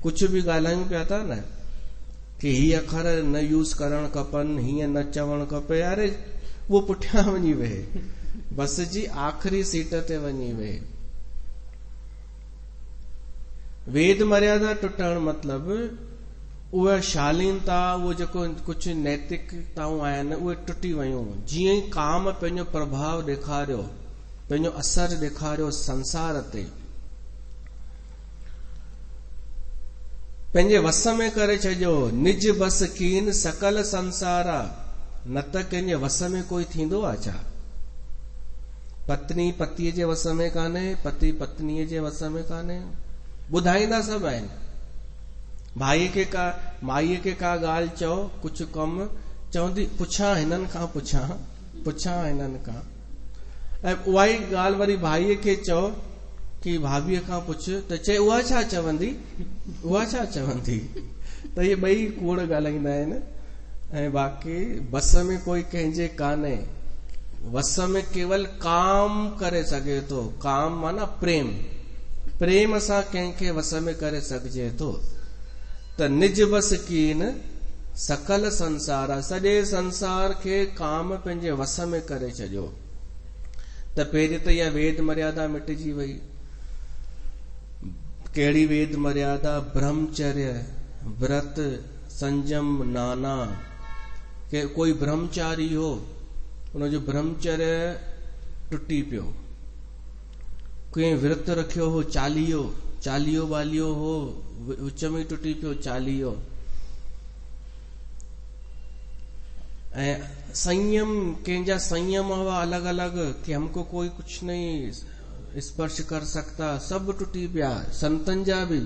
कुछ बि ॻाल्हायूं पिया था न कि ही अखर न यूज़ करण खपनि, हीअं न चवण खपे, अरे वो पुठियां वञी वेहे, बस जी आख़िरी सीट ते वञी वेहे। वेद मर्यादा टुटण मतलब उहा शालीनता, उहो जेको कुझु नैतिकताऊं आहिनि उहे टुटी वयूं। जीअं ई काम पंहिंजो प्रभाव ॾेखारियो, पंहिंजो असर ॾेखारियो संसार ते, पंहिंजे वस में करे छॾियो। निज बस कीन सकल संसारा, न त कंहिंजे वस में कोई थींदो आहे छा? पत्नी पतीअ जे वस में कान्हे, पति पत्नीअ जे वस में कान्हे। ॿुधाईंदा सभु आहिनि। भाईअ खे का माईअ खे का ॻाल्हि चओ, कुझु कमु चवंदी पुछां हिननि खां, पुछां हिननि खां। ऐं उहा ई ॻाल्हि वरी भाईअ खे चओ कि भाभीअ खां पुछ, त चए उहा छा चवंदी, उहा छा चवंदी। त इहे ॿई कूड़ ॻाल्हाईंदा आहिनि। ऐं बाक़ी बस में कोई कंहिंजे कान्हे। वस में केवल काम करे सघे थो। काम माना प्रेम। प्रेम सां कंहिंखे वस में करे सघिजे थो। त निज बस कीन सकल संसार, सॼे संसार खे काम पंहिंजे वस में करे छॾियो। त पहिरीं त इहा वेद मर्यादा मिटिजी वई। कहिड़ी वेद मर्यादा? ब्रह्मचर्य, व्रत, संयम, नाना। के कोई ब्रह्मचारी हो, उनजो ब्रह्मचर्य टुटी पियो। कोई व्रत रखियो हो, चालीहो वालियो हो, विच में टुटी पियो चालीहो। ऐं संयम, कंहिंजा संयम हुआ अलग अलग कि हमको कोई कुछ नहीं स्पर्श कर सकता, सब टुटी पिया। संतन जा भी।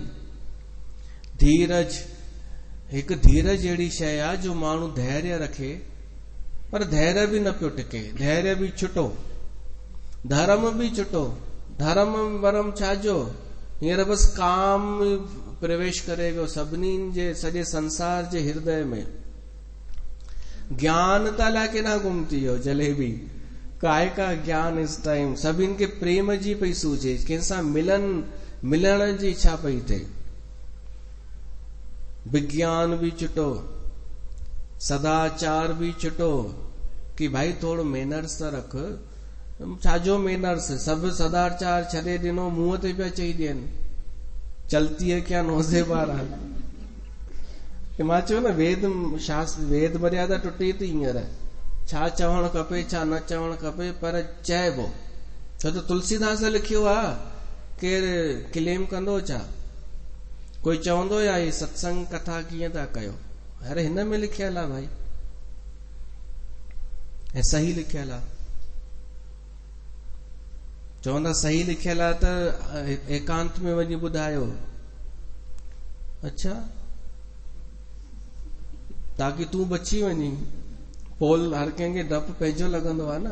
धीरज, हिकु धीरज अहिड़ी शइ आहे जो माण्हू धैर्य रखे, पर धैर्य भी न पियो टिके, धैर्य भी छुटो, धर्म भी छुटो। धर्म वरम छाजो? हींअर बस काम प्रवेश करे वियो सभिनी जे, सॼे संसार जे हृदय में। ज्ञान त अलाए केॾां गुम थी वियो। जलेबी काय का ज्ञान इस टाइम। सभिनि खे प्रेम जी पई सूझे, कंहिंसां मिलण जी इच्छा पई थिए। विज्ञान भी छुटो, सदाचार भी छुटो कि भाई थोड़ो मैनर्स त रख। छाजो मैनर्स? सभु सदाचार छॾे ॾिनो, मुंहं ते पिया चई ॾियनि, चलती है क्या नौसे 12। मां चयो न, वेद शास्त्र, वेद मर्यादा टुटी थी हींअर। छा चवणु खपे, छा न चवणु खपे, पर चइबो। छो त तुलसीदास लिखियो आहे, केरु क्लेम कंदो छा? कोई चवंदो या ही सत्संग कथा कीअं था कयो? अरे हिन में लिखियल आहे भाई, ऐं सही लिखियल आहे। चवंदा सही लिखियल आहे त एकांत में वञी ॿुधायो। अच्छा, ताकि तूं बची वञी। पोल हर कंहिंखे डपु पंहिंजो लॻंदो आहे न।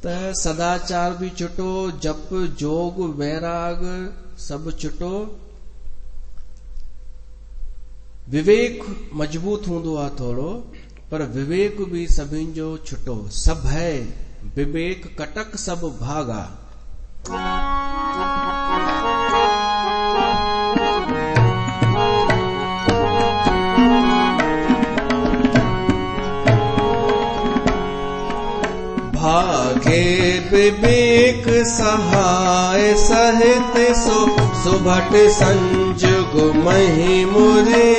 त सदाचार भी छुटो, जप जोग वैराग सभु छुटो। विवेक मजबूत हूंदो आहे थोड़ो, पर विवेक भी सभिनि जो छुटो। सभ है विवेक कटक सब भागा। भागे विवेक सहाय सहित सुभट संजुग मही मुरे।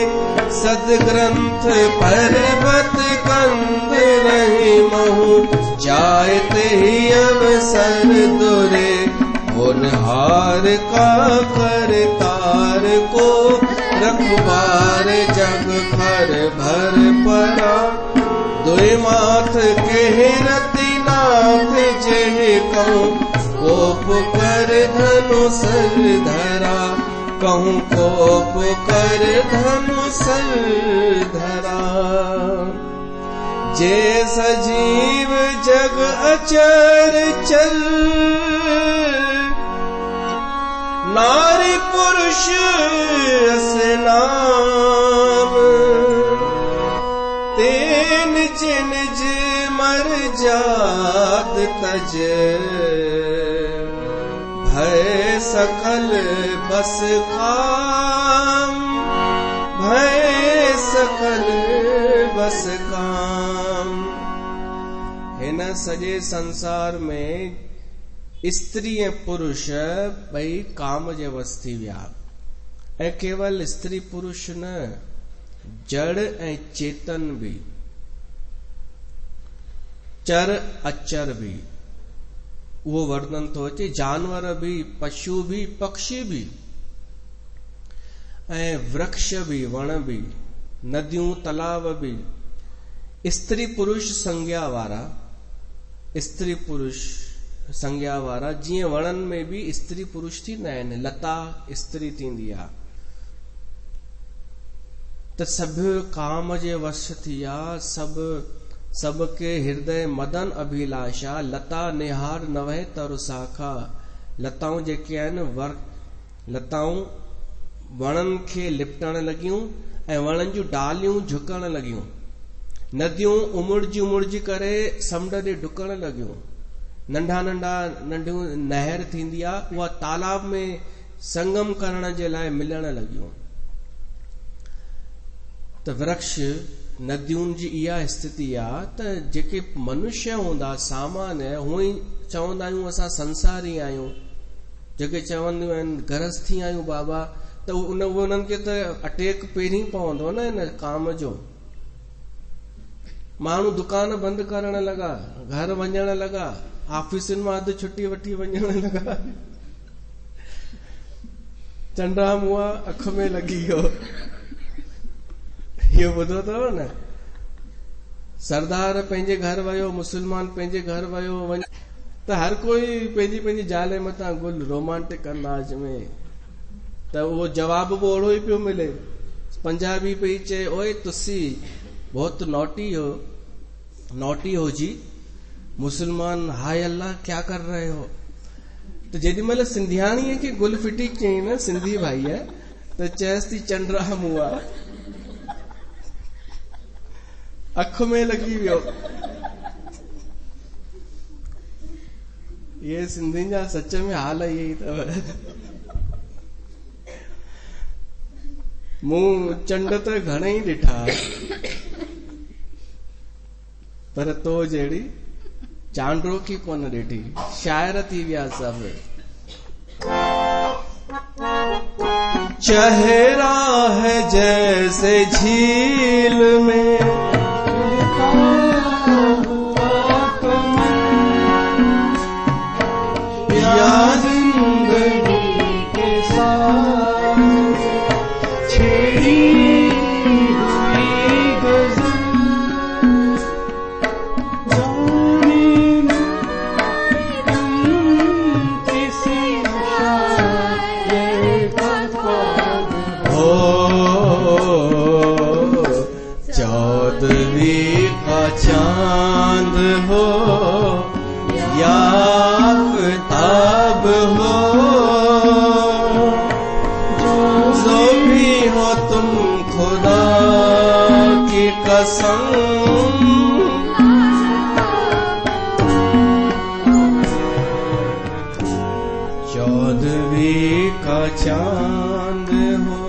सदग्रंथ पर्वत कंद रही महु, जायते ही अवसर दुरे। होनहार का करतार को, रखवार जग खर भर परा। दुई माथ के रति नाथ जेह कहूँ, कोप कर धनुष धरा। कहूँ कोप कर धनुष धरा। जे सजीव जग अचर चल, नारी पुरुष अस नाम। तेन जिन जे मर जात तज, भय सकल बस काम। भय सकल बस काम। हिन सॼे संसार में स्त्री ऐं पुरुष ॿई काम जे वस थी विया। ऐं केवल स्त्री पुरुष न, जड़ ऐं चेतन भी, चर अचर भी, उहो वर्णन थो अचे। जानवर भी, पशु भी, पक्षी भी। ऐं वृक्ष भी, वण भी, नदियूं तालाब भी स्त्री पुरुष संज्ञा वारा, स्त्री पुरुष संज्ञा वारा, जीअं वणनि में भी स्त्री पुरुष थींदा आहिनि, लता स्त्री थींदी आहे, त सभु काम जे वश थी विया, सबके हृदय मदन अभिलाषा, लता निहार नवहे तरु साखा। लताऊं जेके आहिनि लताऊं वणनि खे लिपटण लॻियूं ऐं वणनि जूं डालियूं झुकण लॻियूं, नदियूं उमुड़जी करे समुंड ॾे डुकण लॻियूं, नंढियूं नहर थींदी आहे उहा तालाब में संगम करण जे लाइ मिलण लॻियूं। त वृक्ष नदियुनि जी इहा स्थिति आहे त जेके मनुष्य हूंदा सामान्य, हूअं ई चवंदा आहियूं असां संसारी आहियूं, जेके चवंदियूं आहिनि गृहस्थी आहियूं बाबा, त उन्हनि खे त अटैक पहिरीं पवंदो न इन काम जो। माण्हू दुकान बंदि करण लॻा, घर वञण लॻा, ऑफिसुनि मां अधु छुटी वठी वञण लॻा, चंडा मुआ अख में लॻी वियो। इहो ॿुधो अथव न, सरदार पंहिंजे घर वियो, मुस्लमान पंहिंजे घर वियो, त हर कोई पंहिंजी पंहिंजी ज़ाल मथां गुल रोमांटिक अंदाज में, त उहो जवाब बि ओड़ो ई पियो मिले। पंजाबी पई चए, ओए तुसी बहुत नौटी हो जी। मुसलमान, हाय अल्लाह क्या कर रहे हो। तो जेॾी महिल सिंधियाणीअ खे गुल फिटी चई न सिंधी भाई है, त चयसि थी चंडा मुआ अख में लॻी वियो। ये सिंधियुनि जा सच में हाल इहे ई अथव। मूं चंड त घणेई ॾिठा, पर तो जहिड़ी चांड्रो की कोन ॾिठी। शायर थी विया सभु। चेहरा है जैसे झील में या जिंदगी के साथ छेड़ी हुई गज़ल, जाने किसी शायर का ख्वाब हो, चौदहवीं का चांद हो या आफताब हो, जो भी हो तुम खुदा की कसम, चौदहवीं का चांद हो।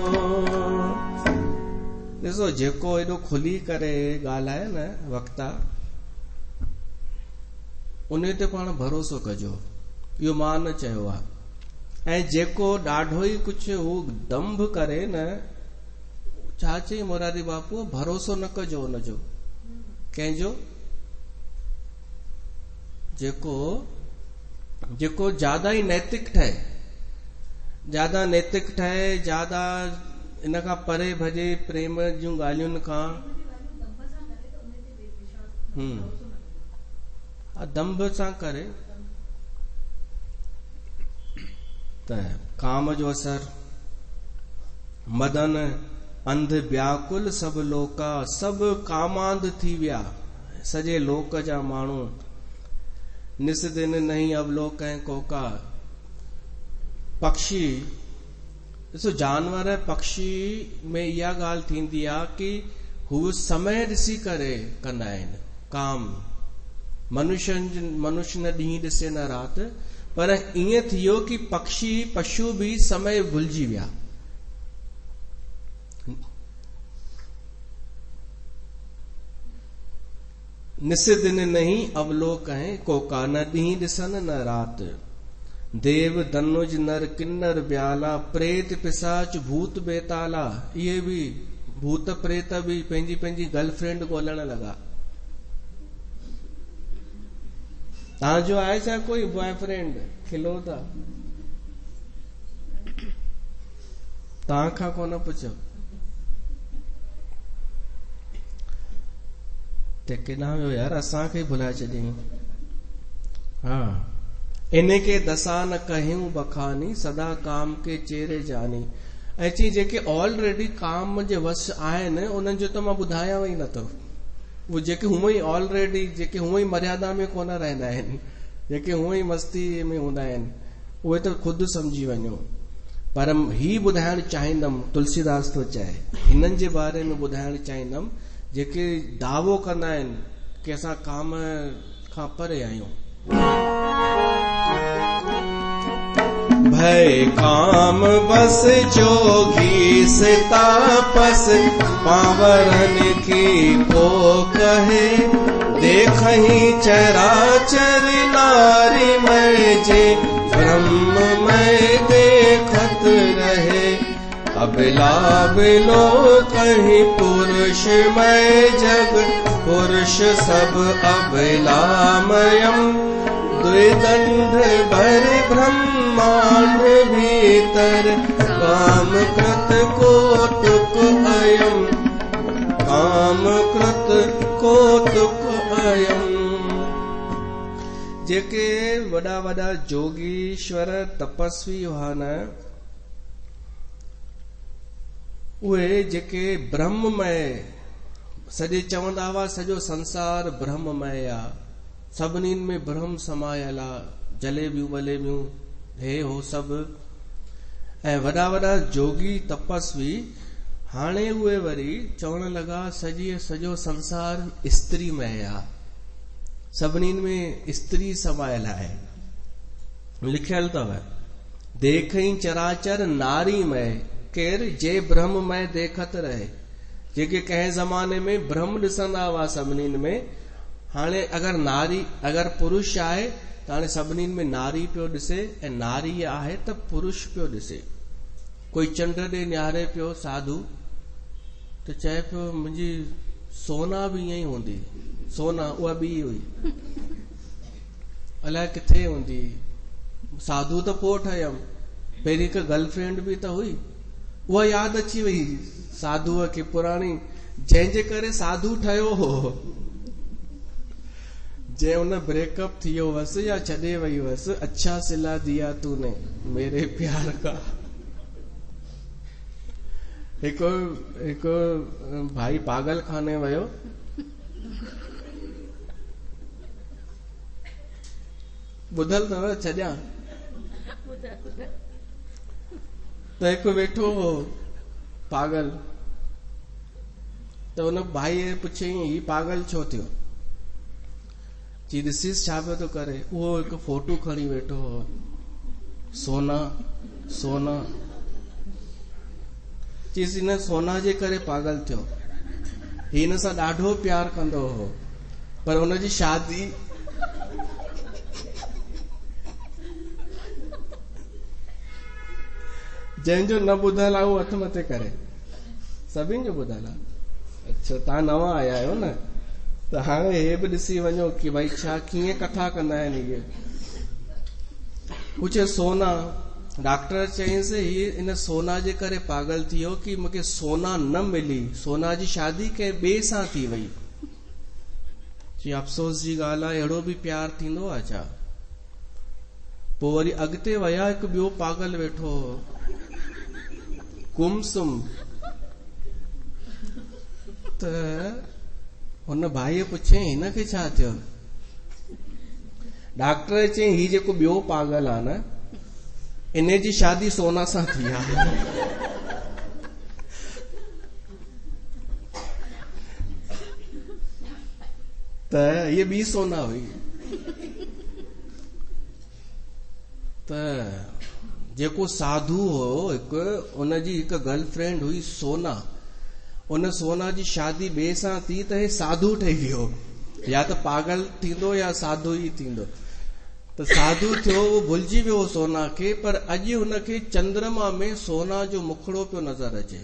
ॾिसो जेको एॾो खुली करे ॻाल्हाए न वक्ता, उन ते पाण भरोसो कजो, इहो मां न चयो आहे। ऐं जेको ॾाढो ई कुझु हू दंभ करे न, छा चई मोरारी बापू, भरोसो न कजो हुनजो कंहिंजो। जेको ज्यादा ई नैतिक ठहे, ज्यादा इन खां परे भॼे प्रेम जूं ॻाल्हियुनि खां, दंभ सां करे, त काम जो असर, मदन अंध व्याकुल सभु लोका, सभु कामांध थी विया सॼे लोक जा माण्हू। निस दिन नहीं अवलोक ऐं कोका। पक्षी, ॾिसो जानवर पक्षी में इहा ॻाल्हि थींदी आहे कि हू समय ॾिसी करे कंदा आहिनि काम। मनुष्य न ॾींहुं ॾिसे न राति, पर ईअं थियो कि पशु भी समय भुलिजी विया। निस दिन नहीं अवलोक है कोका, न ॾींहुं ॾिसन न राति। देव धनुज नर किन्नर ब्याला, प्रेत पिसाच भूत बेताला। इहे भी भूत प्रेत भी पंहिंजी पंहिंजी गर्लफ्रेंड ॻोल्हण लॻा। तव्हांजो आहे छा कोई बॉयफ्रेंड? खिलो था। तव्हां खां कोन पुछो ते केॾां वियो यार, असांखे भुलाए चॾियईं। हा, इनके दसा न कहियूं बखानी, सदा काम के चेरे जानी। ऐं चई जेके ऑलरेडी काम जे वस आहिनि उन्हनि जो त मां ॿुधायांव ई नथो। उहे जेके हूअं ई ऑलरेडी, जेके हूअं ई मर्यादा में कोन रहंदा आहिनि, जेके हूअं ई मस्ती में हूंदा आहिनि, उहे त ख़ुदि सम्झी वञो। पर ही ॿुधाइणु चाहींदमि, तुलसीदास थो चए, हिननि जे बारे में ॿुधाइणु चाहींदमि जेके दावो कंदा आहिनि कि असां काम खां परे आहियूं। भय काम बस जोगी से तापस, पावरन की को कहे, देखहि चराचर नारी में जे, ब्रह्म में देखत रहे। अबला बिलो कहीं पुरुष में जग, पुरुष सब अबलामयम, द्विदंड भर ब्रह्मांड भीतर, काम कृत कौतुक अयम, काम कृत कौतुक अयम। जेके वॾा वॾा जोगीश्वर तपस्वी हुआ न, उहे जेके ब्रह्ममय, सॼे चवंदा हुआ सॼो संसार ब्रह्ममय आहे, सभिनी में ब्रह्म समायल आहे, जलेबियूं वलेबियूं हे हो सभु। ऐं वॾा वॾा जोगी तपस्वी हाणे उहे वरी चवण लॻा सॼो संसार स्त्रीमय आहे, सभिनी में स्त्री समायल आहे। लिखियल अथव, देखई चराचर नारी में, केर जे ब्रह्म में देखत रहे। जेके कंहिं ज़माने में ब्रह्म ॾिसंदा हुआ सभिनी में, हाणे अगरि पुरुष आहे त हाणे सभिनी में नारी पियो ॾिसे, ऐं नारी आहे त पुरुष पियो ॾिसे। कोई चंड ॾे निहारे पियो साधु त चए पियो मुंहिंजी सोना बि ईअं ई हूंदी, सोना उहा ॿी हुई, अलाए किथे हूंदी। साधु त पोइ ठहियमि, पहिरीं हिकु गर्लफ्रेंड बि त हुई, उहा यादि अची वई साधुअ खे पुराणी, जंहिंजे करे साधु ठहियो हो, जंहिं उन ब्रेकअप थी वियो हुअसि या छॾे वई हुअसि। अच्छा सिला दिया तूने मेरे प्यार का। हिकु भाई पागल खाने वियो, ॿुधल अथव छॾियां? त हिकु वेठो हो पागल, त हुन भाई पुछियईं ही पागल छो थियो? चई ॾिसीस छा पियो थो करे। उहो हिकु फोटो खणी वेठो हो, सोना सोना। चईस हिन सोना जे करे पागल थियो, ही हिन सां ॾाढो प्यार कंदो हो, पर हुनजी शादी जंहिंजो न ॿुधल आहे उहो हथ मथे करे, सभिनि जो ॿुधल आहे। अच्छा, तव्हां नवां आया आहियो न, त हाणे हे बि ॾिसी वञो कि भई छा कीअं कथा कंदा आहिनि इहे। कुझु सोना, डॉक्टर चयईंसि हीअ इन सोना जे करे पागल थी वियो कि मूंखे सोना न मिली, सोना जी शादी कंहिं ॿिए सां थी वई। चई अफ़सोस जी ॻाल्हि आहे, अहिड़ो बि प्यार थींदो आहे छा? पोइ वरी अॻिते विया, हिकु ॿियो पागल वेठो हो, गुमसुम। त हुन भाईअ पुछियईं हिनखे छा थियो? डॉक्टर चयईं ही जेको ॿियो पागल आहे न, इन जी शादी सोना सां थी आहे। त हीअ ॿी सोना हुई। त जेको साधु हो हिकु, उनजी हिकु गर्लफ्रेंड हुई सोना, उन सोना जी शादी ॿिए सां थी त हे साधु ठही वियो, या त पागल थींदो या साधु ई थींदो। त साधु थियो, उहो भुलिजी वियो सोना खे, पर अॼु हुनखे चंद्रमा में सोना जो मुखड़ो पियो नज़र अचे।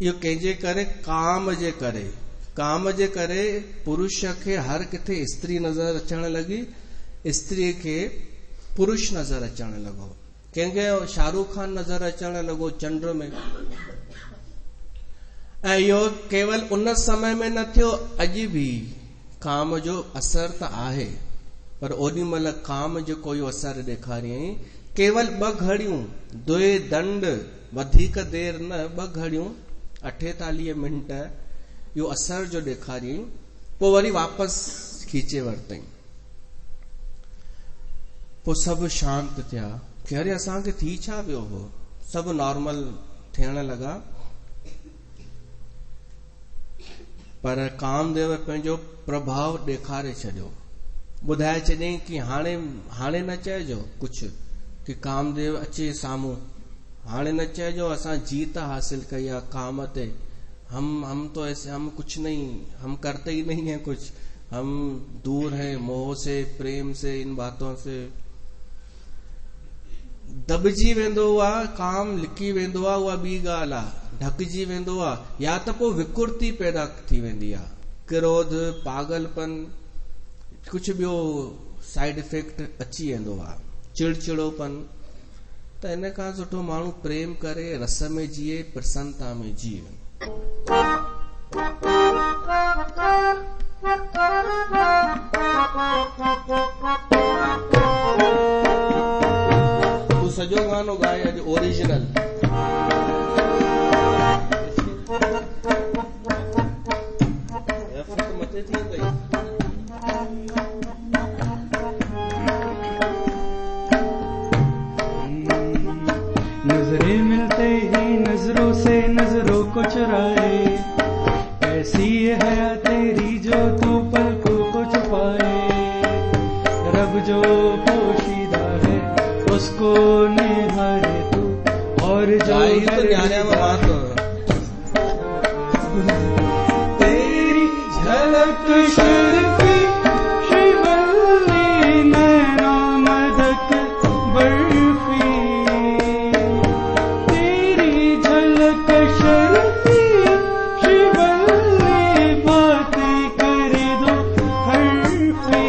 इहो कंहिंजे करे? काम जे करे। काम जे करे पुरुष खे हर किथे स्त्री नज़र अचण लॻी, स्त्री खे पुरुष नज़र अचण लॻो। कंहिंखे शाहरुख खान नज़र अचण लॻो चंड में, ऐं इहो केवल उन समय में न थियो, अॼु बि काम जो असर त आहे, पर ओॾी महिल काम जेको इहो असर ॾेखारियईं केवल 2 घड़ियूं, 2 दंड, वधीक देर न, 2 घड़ियूं 48 मिंट इहो असर जो ॾेखारियईं, पोइ वरी वापसि खीचे वरितईं। पोइ सभु शांत थिया कि अरे असांखे थी छा वियो हो, सभु नॉर्मल थियण लॻा। पर कामदेव पंहिंजो प्रभाव ॾेखारे छॾियो, ॿुधाए छॾियईं कि हाणे न चइजो कुछ कि कामदेव अचे साम्हूं, हाणे न चइजो असां जीत हासिल कई आहे काम ते, हम तो ऐसे, हम कुछ नहीं, हम करते ही नहीं है कुछ, हम दूर हैं मोह से, प्रेम से, इन बातों से। दबजी वेंदो आहे काम, लिकी वेंदो आहे, उहा ॿी ॻाल्हि आहे, ढकिजी वेंदो आहे, या त पोइ विकृति पैदा थी वेंदी आहे, क्रोध, पागलपन, कुछ ॿियो साइड इफेक्ट अची वेंदो आहे, चिड़चिड़ोपन। त इन खां सुठो माण्हू प्रेम करे, रस में जिए, प्रसन्नता में जिए। तू सॼो गानो गाए अॼु ओरिजिनल। मथे थी वई नजरें मिलते ही नजरों से नजरों को चुराए, ऐसी है तेरी जो तू पलकों को छुपाए, रब जो पोशीदा है उसको निहारे तू, और जो तेरी झलक शर्फी शिवल्ली नैना मदक बर्फी, तेरी झलक शर्फी शिवल्ली बातें कर दो हर्फी।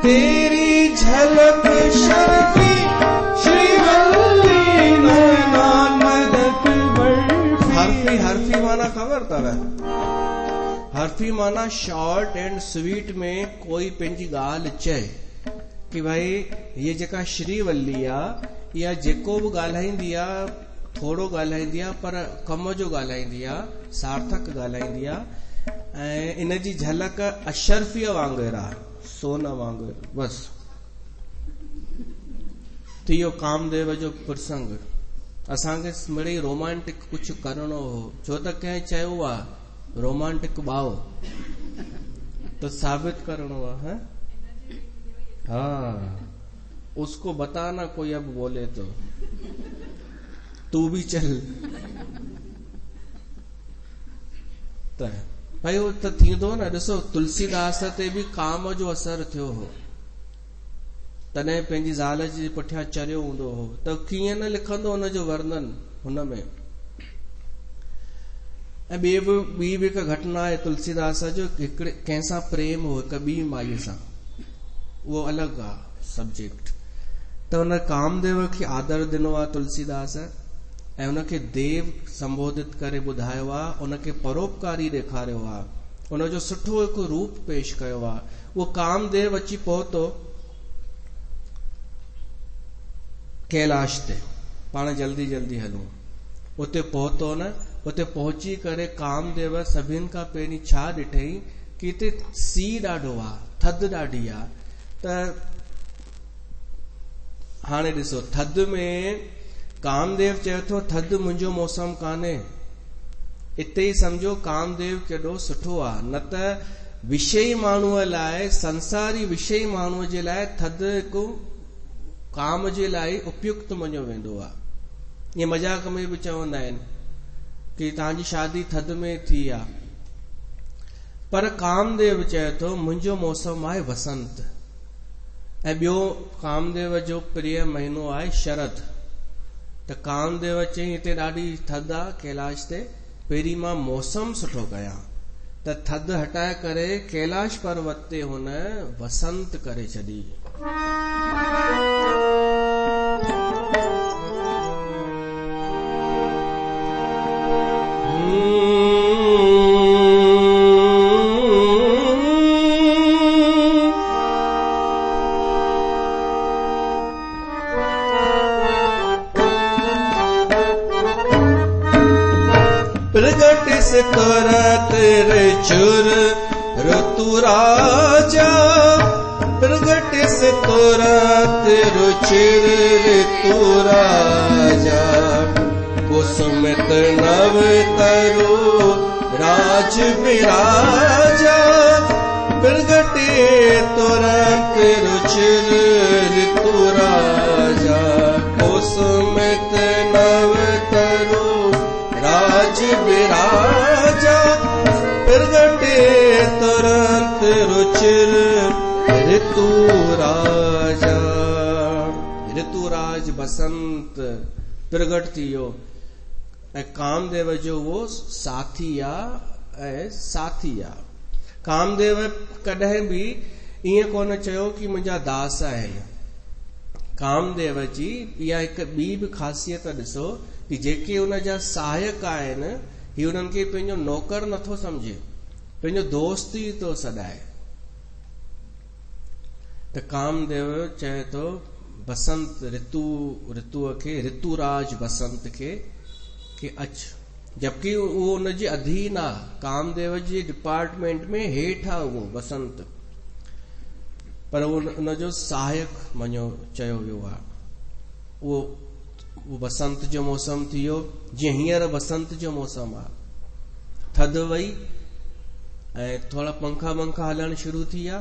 तेरी झलक शर्फी श्रीवल्ली नैना मदक बर्फी। हर्फी माना खबर अथव? हर्फी माना शॉर्ट एंड स्वीट में कोई पंहिंजी ॻाल्हि चए कि भाई ये जेका श्रीवल्ली आहे इहा जेको बि ॻाल्हाईंदी आहे थोरो ॻाल्हाईंदी आहे पर कम जो ॻाल्हाईंदी आहे, सार्थक ॻाल्हाईंदी आहे, ऐं इन जी झलक अशर्फीअ वांगुरु आहे, सोन वांगुरु बस। त इहो कामदेव जो प्रसंग असांखे मिड़ई रोमांटिक कुछ करणो हो, छो त कंहिं चयो आहे रोमांटिक भाव तो साबित करणो है। हाँ, उसको बताना कोई अब बोले तो तू भी चल। त भाई वो त थींदो न, ॾिसो तुलसीदास ते बि काम जो असर थियो हो, तॾहिं पंहिंजी ज़ाल जे पुठियां चरियो हूंदो हो, त कीअं न लिखंदो हुनजो वर्णन हुन में। ऐं ॿी बि हिकु घटना आहे तुलसीदास जो, हिकिड़े कंहिंसां प्रेम हो हिकु ॿी माईअ सां, उहो अलॻि आहे सब्जेक्ट। त हुन कामदेव खे आदर ॾिनो आहे तुलसीदास, ऐं हुनखे देव संबोधित करे ॿुधायो आहे, हुनखे परोपकारी ॾेखारियो आहे, उनजो सुठो हिकु रूप पेश कयो आहे। उहो कामदेव अची पहुतो कैलाश ते। पाण जल्दी जल्दी हलूं। उते पहुतो न, उते पहुची करे कामदेव सभिनि खां पहिरीं छा ॾिठई कि हिते सीउ ॾाढो आहे, थधि ॾाढी आहे। त हाणे ॾिसो, थधि में कामदेव चए थो थधि मुंहिंजो मौसम कान्हे। इते ई सम्झो कामदेव केॾो सुठो आहे। न त विषयी माण्हूअ लाइ, संसारी विषयी माण्हूअ जे लाइ थधि हिकु काम जे लाइ उपयुक्त मञियो वेंदो आहे। ईअं मजाक में बि चवंदा आहिनि कि तव्हांजी शादी थधि में थी आहे। पर कामदेव चए थो मुंहिंजो मौसम आहे वसंत। ऐं ॿियो कामदेव जो प्रिय महीनो आहे शरद। त कामदेव चई हिते ॾाढी थधि आहे कैलाश ते, पहिरीं मां मौसम सुठो कयां। त थधि हटाए करे कैलाश पर्वत ते हुन वसंत करे छॾी। प्रगटिस तुरत ऋचुर ऋतुराजा, प्रगटिस तुरत रुचिर ऋतुराजा। कुसुमित नव तरु राज विराजा, प्रगटे तुरंत रुचिर ऋतुराजा। कुसुमित नव तरु राज विराजा, प्रगटे तुरंत रुचिर ऋतुराजा। ऋतुराज बसंत प्रगट थी वियो। ऐं कामदेव जो वो साथी आहे ऐं साथी आहे। कामदेव कॾहिं बि ईअं कोन चयो कि मुंहिंजा दास आहिनि। कामदेव जी इहा हिकु ॿी बि ख़ासियत ॾिसो कि जेके हुनजा सहायक आहिनि, ही हुननि खे पंहिंजो नौकर नथो सम्झे, पंहिंजो दोस्त ई थो सॾाए। त कामदेव चए थो बसंत ऋतुअ खे, ऋतुराज बसंत खे कि अच। जबकि उहो हुनजे अधीन आहे, कामदेव जे डिपार्टमेंट में हेठि आहे उहो बसंत। पर उनजो सहायक मञियो चयो वियो आहे। उहो बसंत जो मौसम थी वियो। जीअं हींअर बसंत जो मौसम आहे, थधि वई ऐं थोड़ा पंखा वंखा हलण शुरू थी विया।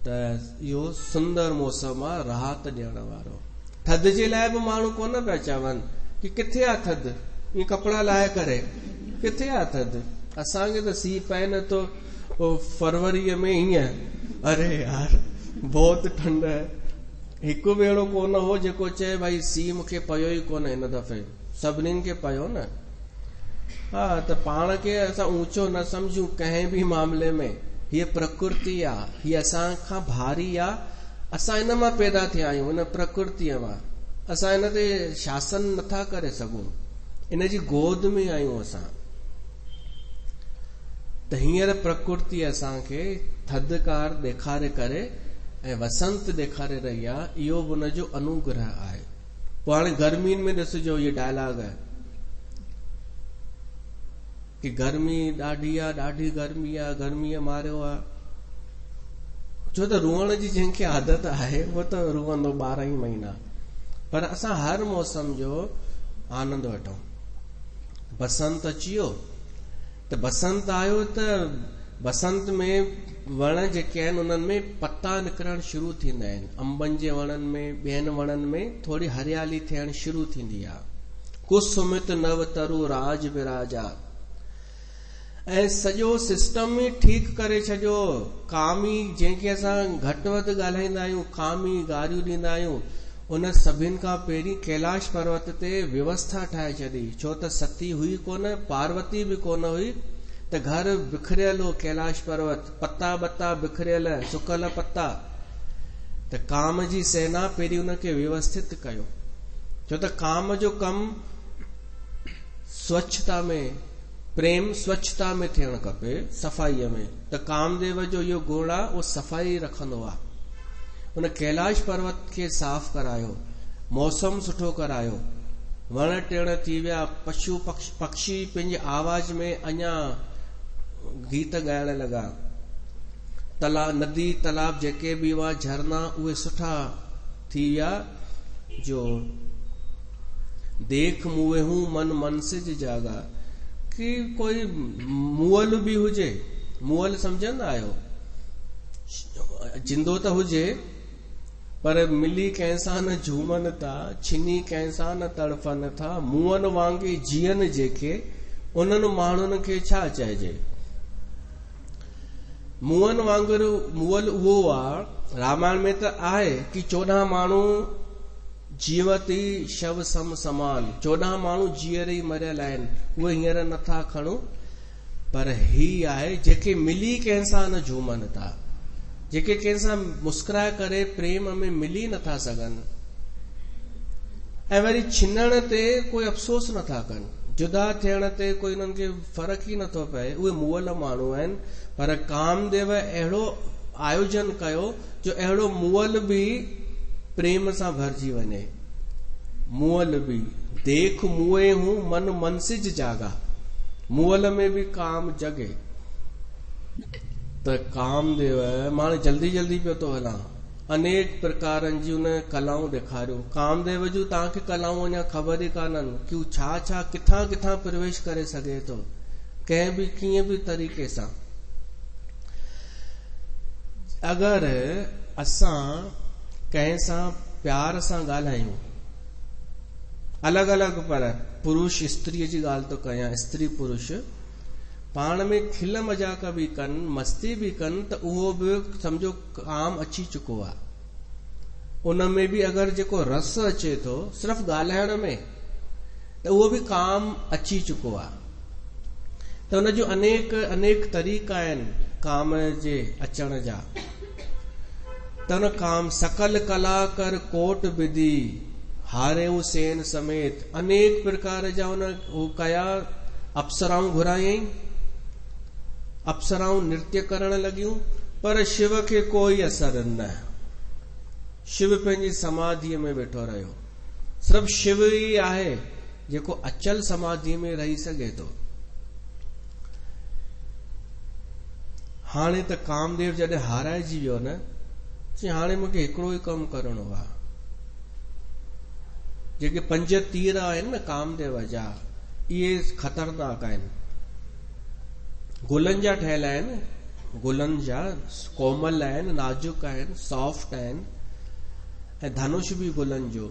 त इहो सुंदर मौसम आहे, राहत ॾियण वारो। थधि जे लाइ बि माण्हू कोन पिया चवनि कि किथे आहे थधि, ईअं कपिड़ा लाहे करे किथे आहे थधि। असांखे त सीउ पए नथो फरवरीअ में हीअं, अरे यार बहुत ठंड है। हिकु बि अहिड़ो कोन हो जेको चए भाई सीउ मूंखे पियो ई कोन हिन दफ़े, सभिनीनि खे पियो न। हा, त पाण खे असां ऊंचो न सम्झूं कंहिं बि मामले में। हीअ प्रकृति आहे, हीअ असां खां भारी आहे। असां इन मां पैदा थिया आहियूं, इन प्रकृतिअ मां। असां इन ते शासन नथा करे सघूं, इन जी गोद में आहियूं असां। त हींअर प्रकृति असांखे थधिकार ॾेखारे करे ऐं वसंत ॾेखारे रही आहे। इहो बि उनजो अनुग्रह आहे। पोइ हाणे गर्मियुनि में ॾिसिजो इहे डायलॉग कि गर्मी ॾाढी आहे, ॾाढी गर्मी आहे, गर्मीअ मारियो आहे। छो त रुअण जी जंहिंखे आदत आहे उहो त रुअंदो 12 ई महीना। पर असां हर मौसम जो आनंद वठूं। बसंत अची वियो त बसंत आयो त बसंत में वण जेके आहिनि उन्हनि में पता निकिरणु शुरू थींदा आहिनि। अंबनि जे वणनि में, ॿियनि वणनि में थोरी हरियाली थियणु शुरू थींदी आहे। कुसुमित नव तरु राज विराजा। ऐं सॼो सिस्टम ई ठीकु करे छॾियो। कामी जंहिंखे असां घटि वधि ॻाल्हाईंदा आहियूं, कामी गारियूं ॾींदा आहियूं, उन सभिनि खां पहिरीं कैलाश पर्वत ते व्यवस्था ठाहे छॾी। छो त सती हुई कोन, पार्वती बि कोन हुई। त घर बिखरियल हो कैलाश पर्वत, पत्ता बत्ता बिखरियल, सुकल पत्ता। त काम जी सेना पहिरीं उनखे व्यवस्थित कयो। छो त काम जो कमु स्वच्छता में प्रेम स्वच्छता में थियणु खपे, सफ़ाईअ में। त कामदेव जो इहो गुण आहे, उहो सफ़ाई रखंदो आहे। उन कैलाश पर्वत खे साफ़ करायो, मौसम सुठो करायो, वण टिण थी विया, पशु पक्षी पंहिंजे आवाज में अञा गीत ॻाइण लॻा, नदी तालाब जेके भी हुआ, झरना, उहे सुठा थी विया। जो देख मुए हूं मन मनसिज जागा, कि कोई मुअल भी हुजे, मुअल समझंदा आहियो, जिंदो त हुजे पर मिली कंहिंसां न झूमन था, छिनी कंहिंसां न तड़फन था, मुअन वांगे जीअन जेके, उन्हनि माण्हुनि खे छा चइजे? मुअन वांगुरु मुअल उहो आहे, रामायण में त आहे कि 14 माण्हू जीवती शव सम समान, 14 माण्हू जीअर ई मरियल आहिनि, उहे हींअर नथा खणो, पर ही आहे जेके मिली कंहिंसां न झूमन था, जेके कंहिंसां मुस्कुराए करे प्रेम में मिली नथा सघनि, ऐं वरी छिनण ते कोई अफ़सोस नथा कनि, जुदा थियण ते कोई उन्हनि खे फ़र्क़ु ई नथो पए, उहे मुअल माण्हू आहिनि। पर कामदेव अहिड़ो आयोजन कयो जो अहिड़ो मुअल भी प्रेम सां भरिजी वञे। मुअल भी देख मुए हूं मन मनसिज जागा, मुअल में भी काम जगे। त कामदेव मां जल्दी जल्दी पियो थो हलां, अनेक प्रकारनि जी उन कलाऊं ॾेखारियो। कामदेव जूं तव्हांखे कलाऊं अञा ख़बर ई कान्हनि कि छा छा किथां किथां प्रवेश करे सघे थो, कंहिं भी कीअं भी तरीक़े सां। अगरि असां कंहिं सां प्यार सां ॻाल्हायूं, अलॻि अलॻि, पर पुरुष स्त्रीअ जी ॻाल्हि थो कयां, स्त्री पुरुष पाण में खिल मजाक भी कनि, मस्ती भी कनि, त उहो बि सम्झो काम अची चुको आहे। उन में भी अगरि जेको रस अचे थो सिर्फ़ ॻाल्हाइण में, त उहो भी काम अची चुको आहे। त उन जो अनेक अनेक तरीक़ा आहिनि काम जे अचण जा। त उन काम सकल कला कर कोट विधि, हारेऊ सेन समेत, अनेक प्रकार जा उन कया। अप्सराऊं घुरायई, अप्सराऊं नृत्य करण लॻियूं, पर शिव खे कोई असर न। शिव पंहिंजी समाधीअ में वेठो रहियो। सिर्फ़ शिव ई आहे जेको अचल समाधीअ में रही सघे थो। हाणे त कामदेव जॾहिं हाराइजी वियो न, चई हाणे मूंखे हिकिड़ो ई कमु करणो आहे। जेके 5 तीर आहिनि न कामदेव जा, इहे ख़तरनाक आहिनि। गुलनि जा ठहियल आहिनि, गुलनि जा, कोमल आहिनि, नाजुक आहिनि, सॉफ्ट आहिनि, ऐं धनुष भी गुलनि जो।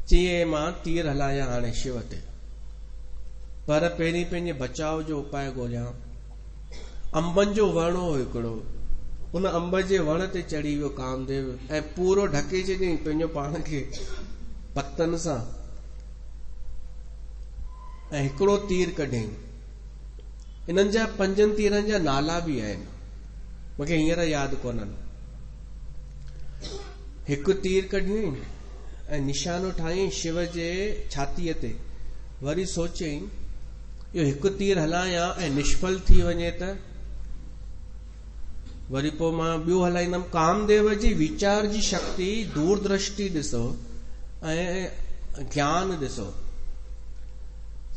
चई मां तीर हलायां हाणे शिव ते, पर पहिरीं पंहिंजे बचाव जो उपाय ॻोल्हियां। अंबनि जो वण हो हिकिड़ो, उन अंब जे वण ते चढ़ी वियो कामदेव ऐं पूरो ढके छॾियईं पंहिंजो पाण खे पतनि सां, ऐं हिकिड़ो तीर कढियईं। इन्हनि जा 5 तीरनि जा नाला भी आहिनि, मूंखे हींअर यादि कोन्हनि। हिकु तीर कढियईं ऐं निशानो ठाहियईं शिव जे छातीअ ते। वरी सोचियईं इहो हिकु तीर हलायां ऐं निष्फल थी वञे त वरी पोइ मां ॿियो हलाईंदमि। कामदेव जी वीचार जी शक्ति, दूरदृष्टि ॾिसो ऐं ज्ञान ॾिसो।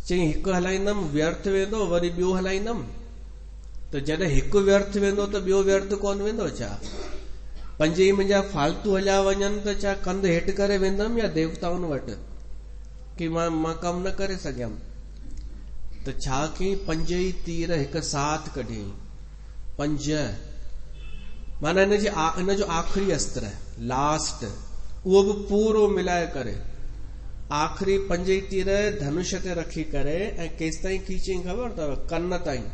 चई हिकु हलाईंदमि व्यर्थ वेंदो, वरी ॿियो हलाईंदमि, त जॾहिं हिकु व्यर्थ वेंदो त ॿियो व्यर्थ कोन वेंदो छा? 5 ई मुंहिंजा फालतू हलिया वञनि त छा कंध हेठि करे वेंदमि या देवताउनि वटि कि मां कमु न करे सघियमि? त छा कई, 5 ई तीर हिकु साथ कढियईं। 5 माना इन जो आख़िरी अस्त्र, लास्ट, उहो बि पूरो मिलाए करे आख़िरी 5 ई तीर धनुष ते रखी करे ऐं केसि ताईं खीचईं ख़बर अथव? कन ताईं।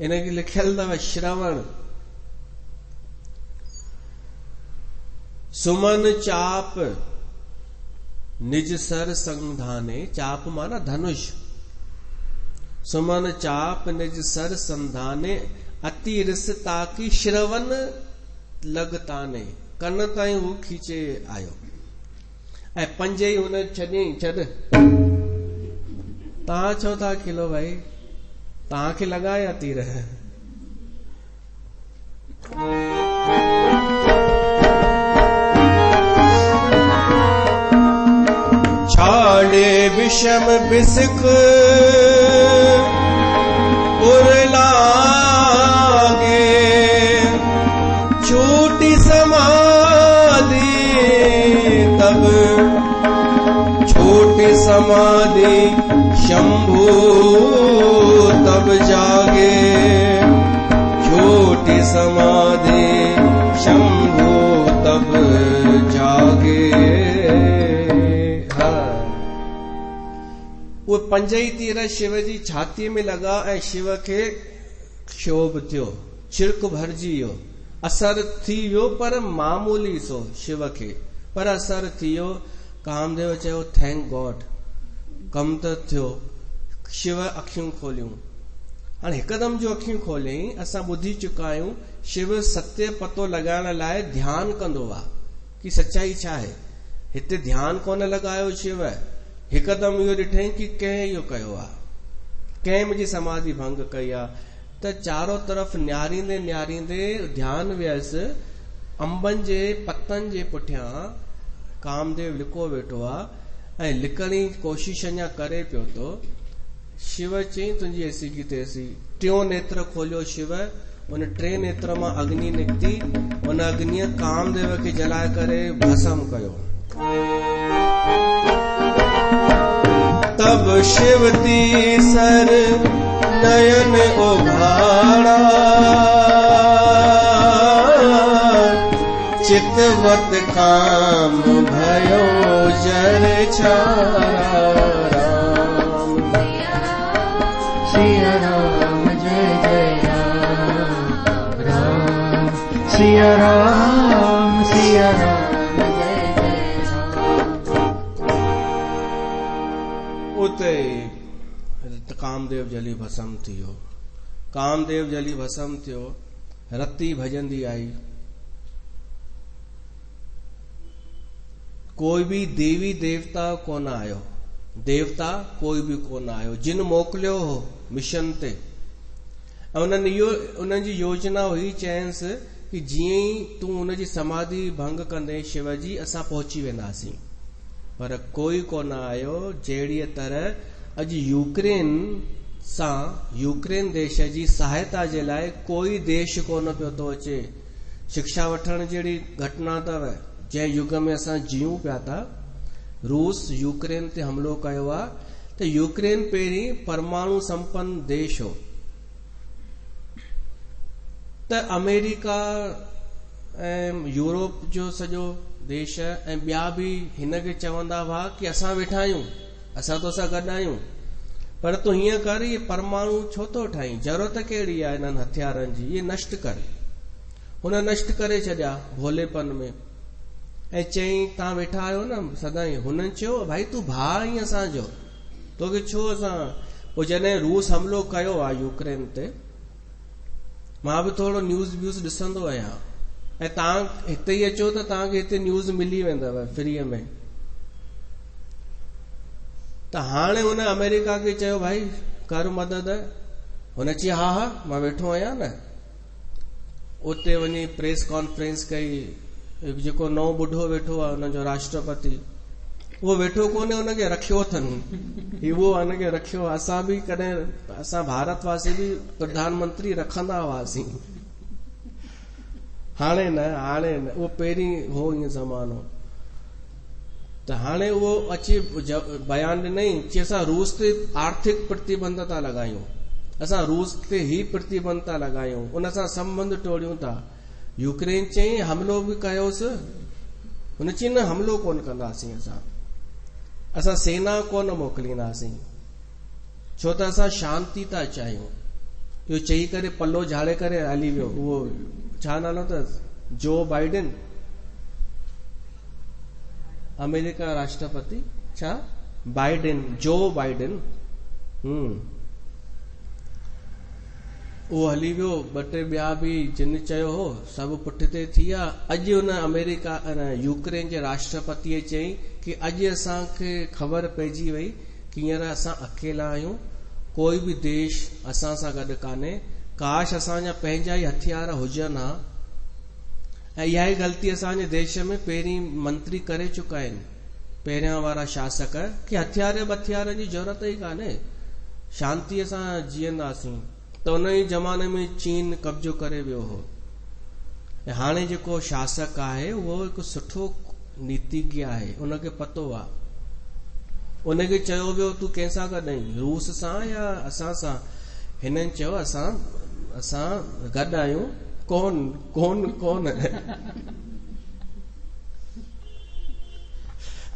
इनखे लिखियल अथव श्रवण। सुमन चाप निज सर संधाने, चाप माना धनुष। सुमन चाप निज सर संधाने, अति रिस ताकी श्रवण लगताने। कन ताईं हू खीचे आयो ऐं 5 ई हुन छॾियईं, छॾ। तव्हां छो था खिलो भाई, तव्हांखे लॻा या तीर? छाड़े विषम बिसक उरलागे, छूटी समाधि तब छूटी समाधि शंभु तब जागे, छूटी समाधि शंभु तब जागे। वो पंज ई तीर शिव जी छातीअ में लॻा ऐं शिव खे क्षोभ थियो, छिड़क भरिजी वियो, असर थी वियो पर मामूली सो शिव खे, पर असर थी वियो। कामदेव चयो थैंक गॉड, कम त थियो। शिव अखियूं खोलियूं। हाणे हिकदम जो अखियूं खोलियईं, असां ॿुधी चुका आहियूं शिव सत्य पतो लॻाइण लाइ ध्यानु कंदो आहे कि सच्चाई छा आहे। हिते ध्यानु कोन लॻायो शिव, हिकदम इहो ॾिठई कि कंहिं इहो कयो आहे, कंहिं मुंहिंजी समाधि भंग कई आहे। त चारो तरफ़ न्यारींदे न्यारींदे ध्यानु वियसि, अंबनि जे पतनि जे पुठियां कामदेव लिको वेठो आहे ऐं लिकण जी कोशिश अञा करे पियो थो। शिव चई तुंहिंजी ऐसी की तैसी। टियों नेत्र खोलियो शिव, उन टे नेत्र मां अग्नि निकिती, उन अग्निअ कामदेव खे जलाए करे भस्म कयो। तब शिव तीसर नयन उघाड़ा, चितवत काम भयो जर छाड़ा। राम सिया राम जय जय राम, सिया राम सिया राम जय जय राम। उते कामदेव जली भस्म थियो, कामदेव जली भस्म थियो। रती भजंदी आई। कोई भी देवी देवता कोन आयो, देवता कोई भी कोन आयो, जिन मोकिलियो हो मिशन ते। उन्हनि जी योजना हुई, चयंसि कि जीअं ई तूं उनजी समाधि भंग कंदे शिव जी, असां पहुची वेंदासीं। पर कोई कोन आयो। जहिड़ीअ तरह अॼु यूक्रेन देश जी सहायता जे लाइ कोई देश कोन पियो थो अचे। शिक्षा वठण जहिड़ी घटना अथव जंहिं युग में असां जीऊं पिया था। रूस यूक्रेन ते हमलो कयो आहे, त यूक्रेन पहिरीं परमाणु संपन्न देश हो, त अमेरिका ऐं यूरोप जो सॼो देश ऐं ॿिया बि हिन खे चवंदा हुआ कि असां वेठा आहियूं, असां तोसां गॾु आहियूं, पर तूं हीअं कर, इहे परमाणु छो थो ठाहीं, ज़रूरत कहिड़ी आहे इन्हनि हथियारनि जी, इहे नष्ट कर। हुन नष्ट करे छॾिया भोलेपन में ऐं चयईं तव्हां वेठा आहियो न सदाईं। हुननि चयो भाई तूं भाउ आहीं असांजो, तोखे छो असां। पोइ जॾहिं रूस हमलो कयो आहे यूक्रेन ते, मां बि थोरो न्यूज़ व्यूज़ ॾिसंदो आहियां, ऐं तव्हां हिते ई अचो त तव्हांखे हिते न्यूज़ मिली वेंदव फ्रीअ में। त हाणे हुन अमेरिका खे चयो भाई कर मदद। हुन चयो हा हा मां वेठो आहियां न। उते वञी प्रेस कॉन्फ्रेंस कई। जेको नओं बुढ़ो वेठो आहे हुनजो राष्ट्रपति, उहो वेठो कोन्हे, हुनखे रखियो अथनि, उहो हुनखे रखियो। असां बि कॾहिं असां भारतवासी बि प्रधानमंत्री रखंदा हुआसीं, हाणे न, उहो पहिरीं हो ईअं ज़मानो। त हाणे उहो अची बयान ॾिनई कि असां रूस ते आर्थिक प्रतिबंध था लॻायूं, असां रूस ते ही प्रतिबंध था लॻायूं, उन सां संबंध टोड़ियूं था। यूक्रेन चई हमलो बि कयोसि, हुन चई न हमलो कोन कंदासीं, असां सेना कोन मोकिलींदासीं, छो त असां शांति था चाहियूं। इहो चई करे पल्लो झाड़े करे हली वियो। उहो छा नालो अथसि, जो बाइडेन, अमेरिका राष्ट्रपति, छा बाइडेन, जो बाइडेन, उहो हली वियो। ॿ टे ॿिया बि जिन चयो हो सभु पुठिते थी विया। अॼु हुन यूक्रेन जे राष्ट्रपतिअ चई कि अॼु असांखे ख़बर पइजी वई कि हींअर असां अकेला आहियूं, कोई बि देश असां सां गॾु कान्हे। काश असांजा पंहिंजा ई हथियार हुजनि हा। ऐं इहा ई ग़लती असांजे देश में पहिरीं मंत्री करे चुका आहिनि, पहिरियां वारा शासक, कि हथियार बथियारनि जी ज़रूरत ई कान्हे, शांतीअ सां जीअंदासीं। त उन ई ज़माने में चीन कब्जो करे वियो हो। ऐं हाणे जेको शासक आहे उहो हिकु सुठो नीतिज्ञ आहे, उनखे पतो आहे। उनखे चयो वियो तूं कंहिंसां गॾु आहीं, रूस सां या असां सां? हिननि चयो असां गॾु आहियूं। कोन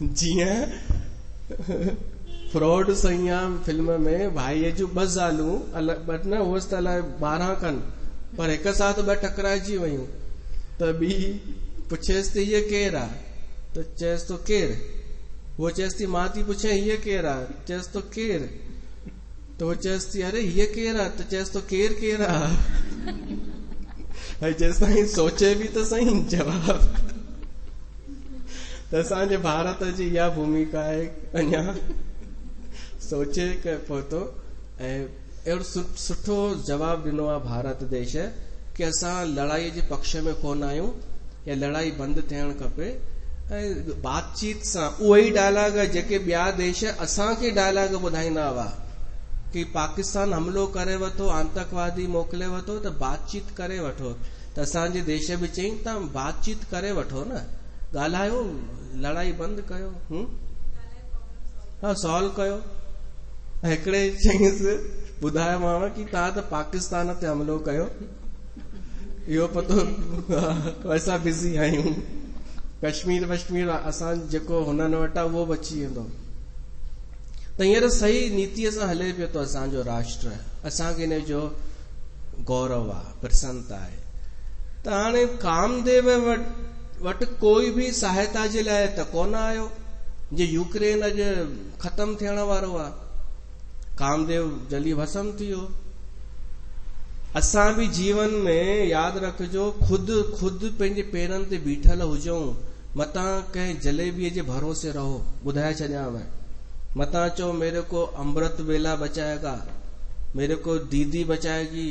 जीअं फ्रॉड सईया फिल्म में भाईअ जूं 2 ज़ालूं न उहो त अलाए 12 कनि, पर हिक साथ 2 टकराइजी वयूं। त ॿी पुछेसि थी हीअ केरु आहे? त चएसि थो केरु? वो चएसि थी मां थी पुछां हीअ केरु आहे? चएसि थो केरु? त वो चएसि थी अरे हीअ केरु आहे? त चएसि थो केरु आहे? ऐं जेसि ताईं सोचे बि त सही जवाब। त असांजे भारत जी इहा भूमिका आहे, अञा सोचे के पहुतो ऐं अहिड़ो सुठो जवाब ॾिनो आहे भारत देश कि असां लड़ाईअ जे पक्ष में कोन आहियूं या लड़ाई बंदि थियणु खपे। ऐं बातचीत सां उहे ई डायलॉग जेके ॿिया देश असांखे डायलॉग ॿुधाईंदा हुआ कि पाकिस्तान हमलो करे वठो, आतंकवादी मोकिले वठो, त बातचीत करे वठो। त असांजे देश बि चई तव्हां बातचीत करे वठो न, ॻाल्हायो, लड़ाई बंदि कयो, हा सॉल्व कयो। हिकिड़े चईंसि ॿुधायोमांव कि तव्हां त पाकिस्तान ते हमलो कयो, इहो पतो असां बिज़ी आहियूं। कश्मीर असां जेको हुननि वटि आहे उहो बची वेंदो। त हींअर सही नीतिअ सां हले पियो थो असांजो राष्ट्र, असांखे हिन जो गौरव आहे, प्रसन्नता आहे। त हाणे कामदेव वटि कोई बि सहायता जे लाइ त कोन आयो। जे यूक्रेन अॼु ख़तम थियण वारो आहे, कामदेव जली भस्म थी वियो। असां बि जीवन में यादि रखिजो, खुद पंहिंजे पेरनि ते बीठल हुजूं, मतां कंहिं जलेबीअ जे भरोसे रहो। ॿुधाए छॾियां, मतां चओ मेरे को अमृत वेला बचाएगा, मेरे को दीदी बचाएगी,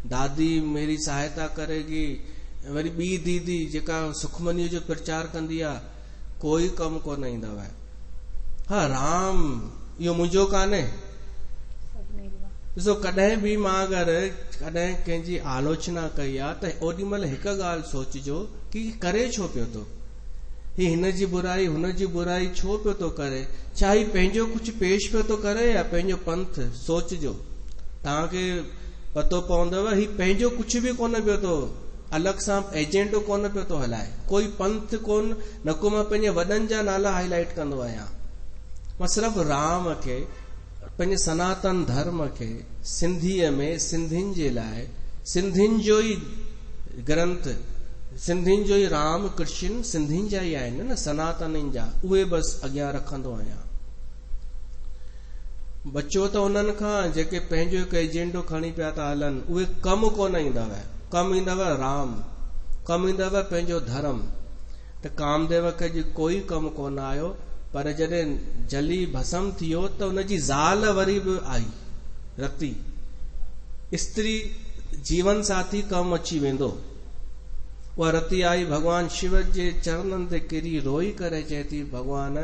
दादी मेरी सहायता करेगी, वरी ॿी दीदी जेका सुखमनीअ जो प्रचार कंदी आहे, कोई कमु कोन ईंदव। हा राम इहो मुंहिंजो कान्हे। ॾिसो कॾहिं बि मां अगरि कॾहिं कंहिंजी आलोचना कई आहे त ओॾी महिल हिकु ॻाल्हि सोचिजो कि करे छो पियो थो, ही हिन जी बुराई हुन जी बुराई छो पियो थो करे, छा ही पंहिंजो कुझु पेश पियो थो करे या पंहिंजो पंथ। सोचिजो, तव्हांखे पतो पवंदव ही पंहिंजो कुझु बि कोन पियो थो, अलॻि सां एजेंडो कोन पियो थो हलाए, कोई पंथ कोन, न को मां पंहिंजे वॾनि जा नाला हाईलाइट कंदो आहियां। मां सिर्फ़ु राम खे, पंहिंजे सनातन धर्म खे सिंधीअ में सिंधियुनि जे लाइ, सिंधियुनि जो ई ग्रंथ, सिंधियुनि जो ई राम कृष्ण सिंधियुनि जा ई आहिनि न, सनातननि जा, उहे बसि अॻियां रखंदो आहियां। बचो त उन्हनि खां जेके पंहिंजो हिकु एजेंडो खणी पिया था हलनि, उहे कमु कोन ईंदव। कमु ईंदव राम, कमु ईंदव पंहिंजो धर्म। त कामदेव खे जी कोई कमु कोन आयो, पर जॾहिं जली भस्म थी वियो त उनजी ज़ाल वरी बि आई, रती स्त्री, जीवन साथी कमु अची वेंदो। उहा रती आई, भॻवान शिव जे चरणनि ते किरी रोई करे चए थी भॻवान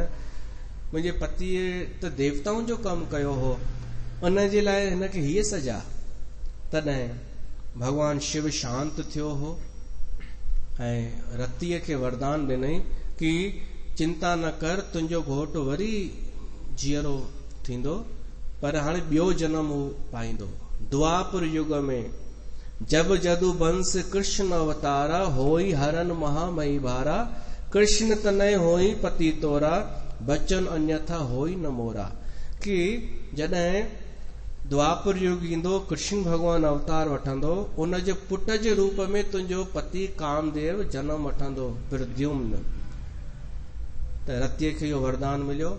मुंहिंजे पतीअ त देवताउनि जो कमु कयो हो, उन जे लाइ हिनखे हीअ सजा। तॾहिं भॻवान शिव शांत थियो हो ऐं रतीअ खे वरदान ॾिनई कि चिंता न कर, तुंहिंजो घोटु वरी जीअरो थींदो, पर हाणे ॿियो जनम हू पाईंदो। द्वापर युग में जब जदु बंस कृष्ण अवतारा, होई हरन महामई भारा, कृष्ण तनय होई पति तोरा, बचन अन्यथा होई न मोरा। कि जॾहिं द्वापर युग ईंदो, कृष्ण भगवान अवतार वठंदो, उन जे पुट जे रूप में तुंहिंजो पति कामदेव जनम वठंदो, प्रद्युम्न। त रतीअ खे इहो वरदान मिलियो,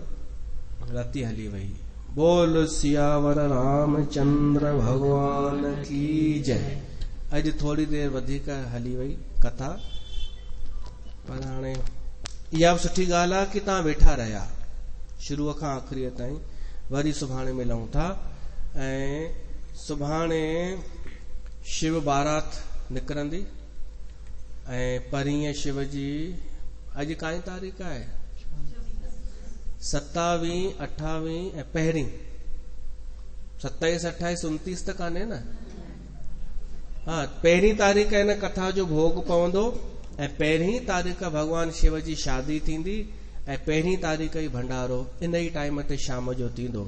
रती हली वई। बोल सियावर रामचंद्र भगवान की जय। अॼु थोरी देर वधीक हली वई कथा, पर हाणे इहा बि सुठी ॻाल्हि आहे कि तव्हां वेठा रहिया शुरूअ खां आख़िरीअ ताईं। वरी सुभाणे मिलूं था। ऐं सुभाणे शिव बारात निकिरंदी ऐं परीहं शिव जी, अॼु काई तारीख़ आहे? 27, 28 ऐं पहिरीं 27, 28, 29 त कान्हे न? हाँ, पहिरीं तारीख़ हिन कथा जो भोग पवंदो ऐं पहिरीं तारीख़ भगवान शिव जी शादी थींदी ऐं पहिरीं तारीख़ ई भंडारो इन ई टाइम ते शाम जो थींदो।